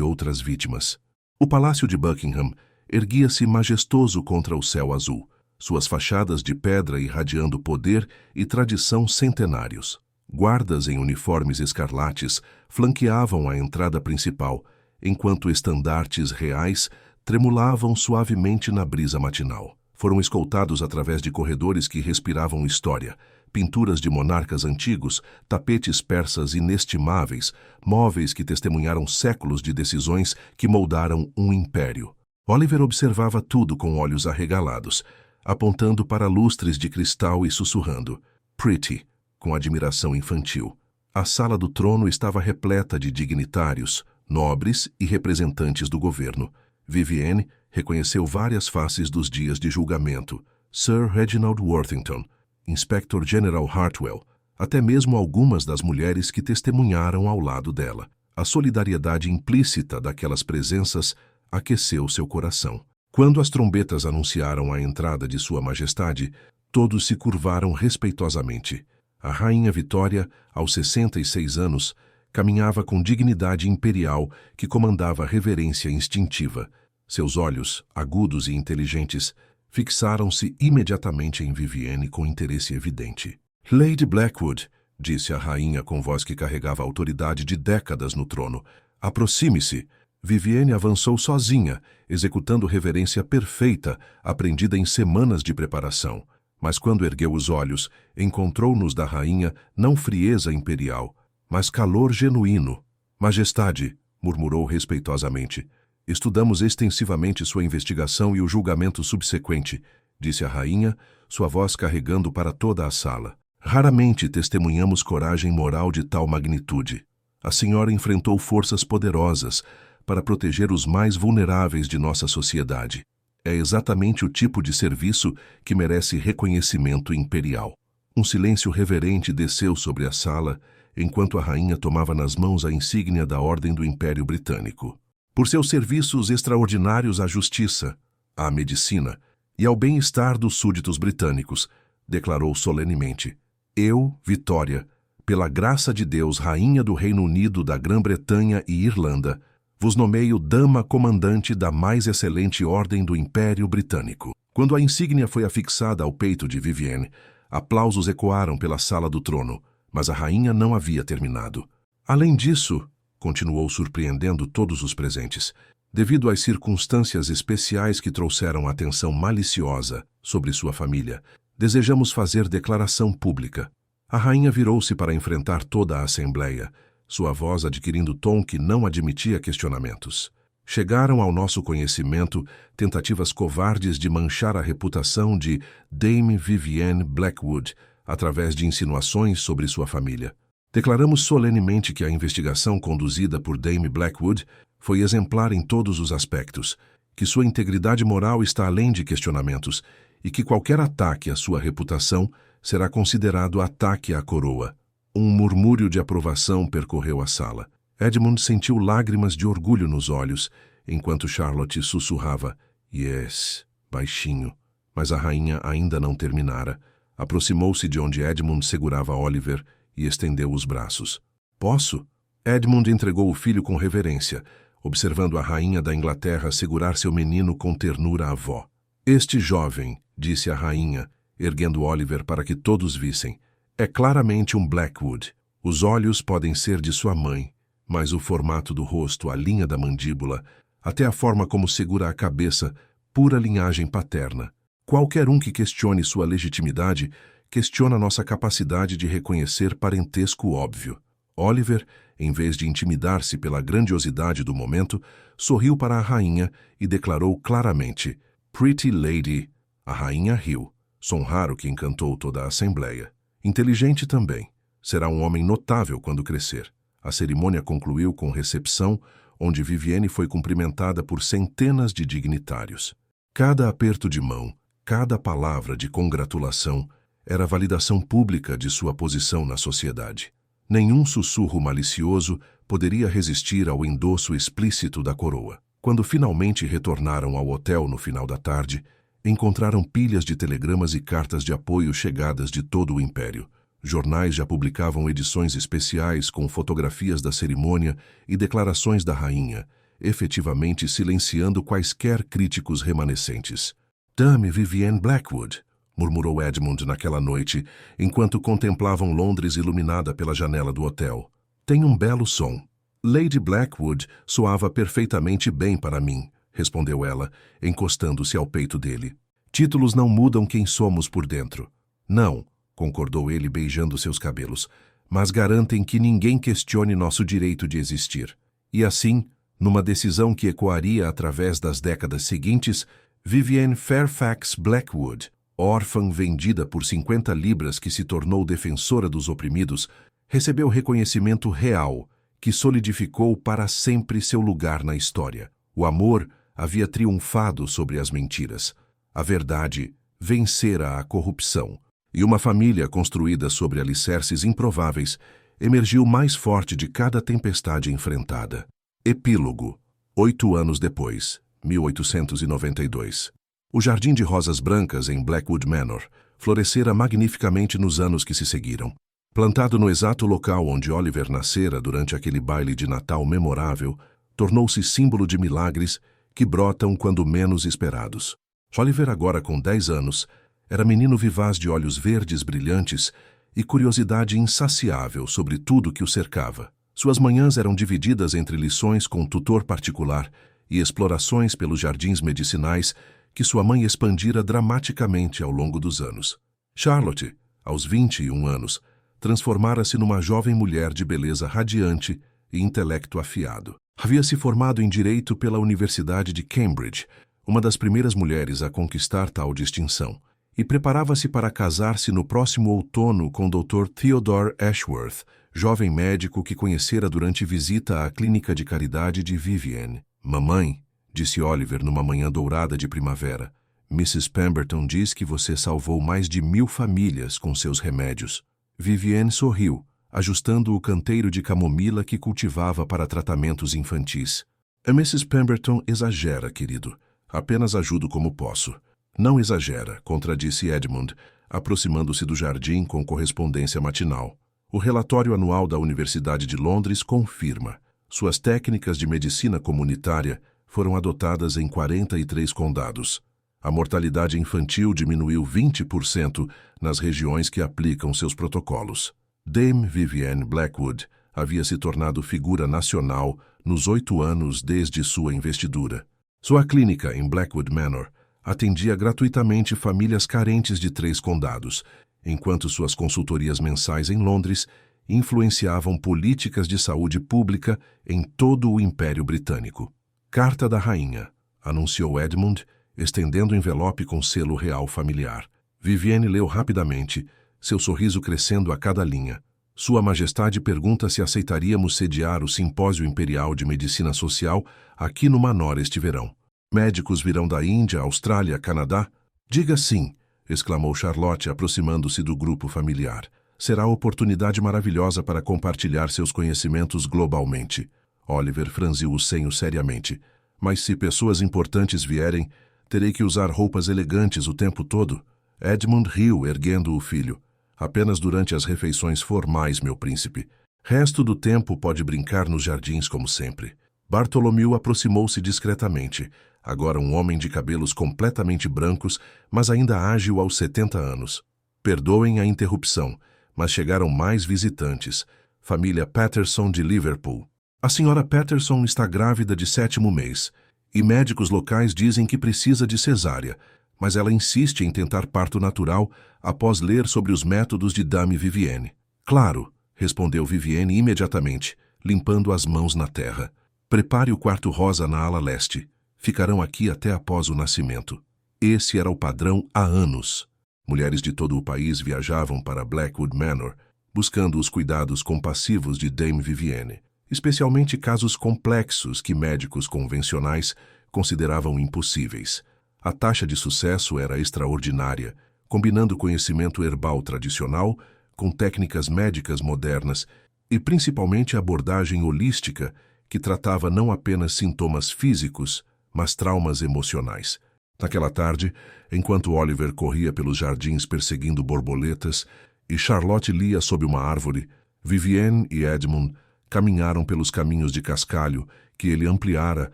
outras vítimas. O Palácio de Buckingham erguia-se majestoso contra o céu azul, suas fachadas de pedra irradiando poder e tradição centenários. Guardas em uniformes escarlates flanqueavam a entrada principal, enquanto estandartes reais tremulavam suavemente na brisa matinal. Foram escoltados através de corredores que respiravam história, pinturas de monarcas antigos, tapetes persas inestimáveis, móveis que testemunharam séculos de decisões que moldaram um império. Oliver observava tudo com olhos arregalados, apontando para lustres de cristal e sussurrando, "Pretty", com admiração infantil. A sala do trono estava repleta de dignitários, nobres e representantes do governo. Vivienne reconheceu várias faces dos dias de julgamento. Sir Reginald Worthington, Inspector General Hartwell, até mesmo algumas das mulheres que testemunharam ao lado dela. A solidariedade implícita daquelas presenças aqueceu seu coração. Quando as trombetas anunciaram a entrada de Sua Majestade, todos se curvaram respeitosamente. A Rainha Vitória, aos 66 anos, caminhava com dignidade imperial que comandava reverência instintiva. Seus olhos, agudos e inteligentes, fixaram-se imediatamente em Vivienne com interesse evidente. "Lady Blackwood", disse a rainha com voz que carregava a autoridade de décadas no trono, "aproxime-se." Vivienne avançou sozinha, executando reverência perfeita, aprendida em semanas de preparação. Mas quando ergueu os olhos, encontrou nos da rainha não frieza imperial, mas calor genuíno. "Majestade", murmurou respeitosamente, "estudamos extensivamente sua investigação e o julgamento subsequente", disse a rainha, sua voz carregando para toda a sala. Raramente testemunhamos coragem moral de tal magnitude. A senhora enfrentou forças poderosas para proteger os mais vulneráveis de nossa sociedade. É exatamente o tipo de serviço que merece reconhecimento imperial. Um silêncio reverente desceu sobre a sala, enquanto a rainha tomava nas mãos a insígnia da Ordem do Império Britânico. Por seus serviços extraordinários à justiça, à medicina e ao bem-estar dos súditos britânicos, declarou solenemente: eu, Vitória, pela graça de Deus, rainha do Reino Unido, da Grã-Bretanha e Irlanda, vos nomeio dama comandante da mais excelente ordem do Império Britânico. Quando a insígnia foi afixada ao peito de Vivienne, aplausos ecoaram pela sala do trono, mas a rainha não havia terminado. Além disso, continuou surpreendendo todos os presentes, devido às circunstâncias especiais que trouxeram atenção maliciosa sobre sua família, desejamos fazer declaração pública. A rainha virou-se para enfrentar toda a assembleia, sua voz adquirindo tom que não admitia questionamentos. Chegaram ao nosso conhecimento tentativas covardes de manchar a reputação de Dame Vivienne Blackwood através de insinuações sobre sua família. Declaramos solenemente que a investigação conduzida por Dame Blackwood foi exemplar em todos os aspectos, que sua integridade moral está além de questionamentos e que qualquer ataque à sua reputação será considerado ataque à coroa. Um murmúrio de aprovação percorreu a sala. Edmund sentiu lágrimas de orgulho nos olhos, enquanto Charlotte sussurrava "Yes", baixinho. Mas a rainha ainda não terminara. Aproximou-se de onde Edmund segurava Oliver e estendeu os braços. "Posso?" Edmund entregou o filho com reverência, observando a rainha da Inglaterra segurar seu menino com ternura avó. "Este jovem", disse a rainha, erguendo Oliver para que todos vissem, "é claramente um Blackwood. Os olhos podem ser de sua mãe, mas o formato do rosto, a linha da mandíbula, até a forma como segura a cabeça, pura linhagem paterna. Qualquer um que questione sua legitimidade, questiona nossa capacidade de reconhecer parentesco óbvio." Oliver, em vez de intimidar-se pela grandiosidade do momento, sorriu para a rainha e declarou claramente: "Pretty lady." A rainha riu, som raro que encantou toda a assembleia. Inteligente também. Será um homem notável quando crescer. A cerimônia concluiu com recepção, onde Vivienne foi cumprimentada por centenas de dignitários. Cada aperto de mão, cada palavra de congratulação era validação pública de sua posição na sociedade. Nenhum sussurro malicioso poderia resistir ao endosso explícito da coroa. Quando finalmente retornaram ao hotel no final da tarde, encontraram pilhas de telegramas e cartas de apoio chegadas de todo o império. Jornais já publicavam edições especiais com fotografias da cerimônia e declarações da rainha, efetivamente silenciando quaisquer críticos remanescentes. "Dame Vivienne Blackwood", murmurou Edmund naquela noite, enquanto contemplavam Londres iluminada pela janela do hotel. "Tem um belo som." "Lady Blackwood soava perfeitamente bem para mim", respondeu ela, encostando-se ao peito dele. "Títulos não mudam quem somos por dentro." "Não", concordou ele beijando seus cabelos, "mas garantem que ninguém questione nosso direito de existir." E assim, numa decisão que ecoaria através das décadas seguintes, Vivienne Fairfax Blackwood, órfã vendida por 50 libras que se tornou defensora dos oprimidos, recebeu reconhecimento real que solidificou para sempre seu lugar na história. O amor havia triunfado sobre as mentiras. A verdade vencera a corrupção. E uma família construída sobre alicerces improváveis emergiu mais forte de cada tempestade enfrentada. Epílogo. 8 anos depois, 1892. O jardim de rosas brancas em Blackwood Manor florescera magnificamente nos anos que se seguiram. Plantado no exato local onde Oliver nascera durante aquele baile de Natal memorável, tornou-se símbolo de milagres que brotam quando menos esperados. Oliver, agora com 10 anos, era menino vivaz de olhos verdes brilhantes e curiosidade insaciável sobre tudo que o cercava. Suas manhãs eram divididas entre lições com tutor particular e explorações pelos jardins medicinais que sua mãe expandira dramaticamente ao longo dos anos. Charlotte, aos 21 anos, transformara-se numa jovem mulher de beleza radiante e intelecto afiado. Havia se formado em Direito pela Universidade de Cambridge, uma das primeiras mulheres a conquistar tal distinção, e preparava-se para casar-se no próximo outono com Dr. Theodore Ashworth, jovem médico que conhecera durante visita à clínica de caridade de Vivienne. Mamãe, disse Oliver numa manhã dourada de primavera, Mrs. Pemberton diz que você salvou mais de 1000 famílias com seus remédios. Vivienne sorriu, ajustando o canteiro de camomila que cultivava para tratamentos infantis. A Mrs. Pemberton exagera, querido. Apenas ajudo como posso. Não exagera, contradisse Edmund, aproximando-se do jardim com correspondência matinal. O relatório anual da Universidade de Londres confirma. Suas técnicas de medicina comunitária foram adotadas em 43 condados. A mortalidade infantil diminuiu 20% nas regiões que aplicam seus protocolos. Dame Vivienne Blackwood havia se tornado figura nacional nos 8 anos desde sua investidura. Sua clínica em Blackwood Manor atendia gratuitamente famílias carentes de 3 condados, enquanto suas consultorias mensais em Londres influenciavam políticas de saúde pública em todo o Império Britânico. Carta da Rainha, anunciou Edmund, estendendo o envelope com selo real familiar. Vivienne leu rapidamente, seu sorriso crescendo a cada linha. Sua Majestade pergunta se aceitaríamos sediar o Simpósio Imperial de Medicina Social aqui no Manor este verão. Médicos virão da Índia, Austrália, Canadá? Diga sim, exclamou Charlotte, aproximando-se do grupo familiar. Será oportunidade maravilhosa para compartilhar seus conhecimentos globalmente. Oliver franziu o senho seriamente. Mas se pessoas importantes vierem, terei que usar roupas elegantes o tempo todo. Edmund riu, erguendo o filho. Apenas durante as refeições formais, meu príncipe. Resto do tempo pode brincar nos jardins como sempre. Bartholomew aproximou-se discretamente, agora um homem de cabelos completamente brancos, mas ainda ágil aos 70 anos. Perdoem a interrupção, mas chegaram mais visitantes. Família Patterson de Liverpool. A senhora Patterson está grávida de 7º mês, e médicos locais dizem que precisa de cesárea, mas ela insiste em tentar parto natural após ler sobre os métodos de Dame Vivienne. Claro, respondeu Vivienne imediatamente, limpando as mãos na terra. Prepare o quarto rosa na ala leste. Ficarão aqui até após o nascimento. Esse era o padrão há anos. Mulheres de todo o país viajavam para Blackwood Manor, buscando os cuidados compassivos de Dame Vivienne, especialmente casos complexos que médicos convencionais consideravam impossíveis. A taxa de sucesso era extraordinária, combinando conhecimento herbal tradicional com técnicas médicas modernas e principalmente a abordagem holística que tratava não apenas sintomas físicos, mas traumas emocionais. Naquela tarde, enquanto Oliver corria pelos jardins perseguindo borboletas e Charlotte lia sob uma árvore, Vivienne e Edmund caminharam pelos caminhos de cascalho que ele ampliara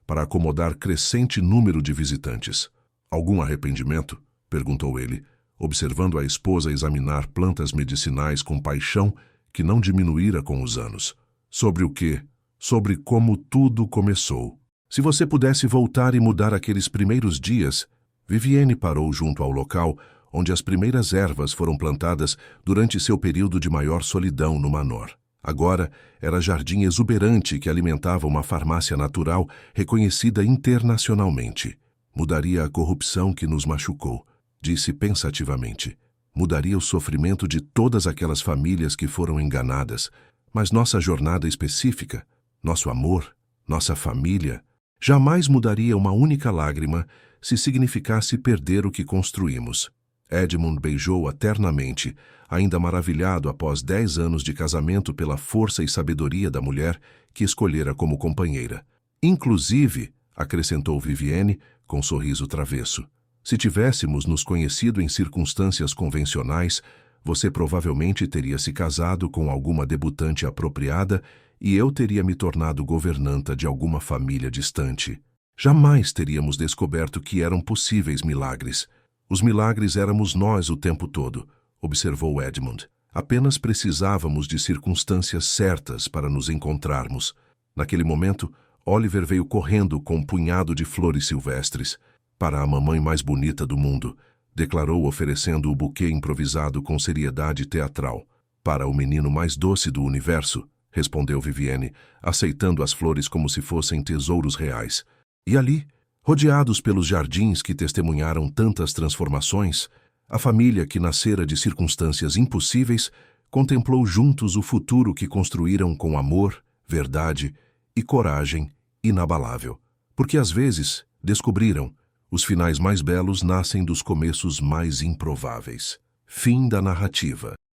para acomodar crescente número de visitantes. Algum arrependimento? Perguntou ele, observando a esposa examinar plantas medicinais com paixão que não diminuíra com os anos. Sobre o quê? Sobre como tudo começou. Se você pudesse voltar e mudar aqueles primeiros dias, Vivienne parou junto ao local onde as primeiras ervas foram plantadas durante seu período de maior solidão no Manor. Agora era jardim exuberante que alimentava uma farmácia natural reconhecida internacionalmente. Mudaria a corrupção que nos machucou, disse pensativamente. Mudaria o sofrimento de todas aquelas famílias que foram enganadas, mas nossa jornada específica, nosso amor, nossa família, jamais mudaria uma única lágrima se significasse perder o que construímos. Edmund beijou-a ternamente, ainda maravilhado após 10 anos de casamento pela força e sabedoria da mulher que escolhera como companheira. Inclusive, acrescentou Vivienne, com sorriso travesso, se tivéssemos nos conhecido em circunstâncias convencionais, você provavelmente teria se casado com alguma debutante apropriada e eu teria me tornado governanta de alguma família distante. Jamais teríamos descoberto que eram possíveis milagres. Os milagres éramos nós o tempo todo, observou Edmund. Apenas precisávamos de circunstâncias certas para nos encontrarmos. Naquele momento, Oliver veio correndo com um punhado de flores silvestres. Para a mamãe mais bonita do mundo, declarou oferecendo o buquê improvisado com seriedade teatral. Para o menino mais doce do universo, respondeu Vivienne, aceitando as flores como se fossem tesouros reais. E ali, rodeados pelos jardins que testemunharam tantas transformações, A família, que nascera de circunstâncias impossíveis, contemplou juntos o futuro que construíram com amor, verdade e coragem inabalável. Porque às vezes, descobriram, os finais mais belos nascem dos começos mais improváveis. Fim da narrativa.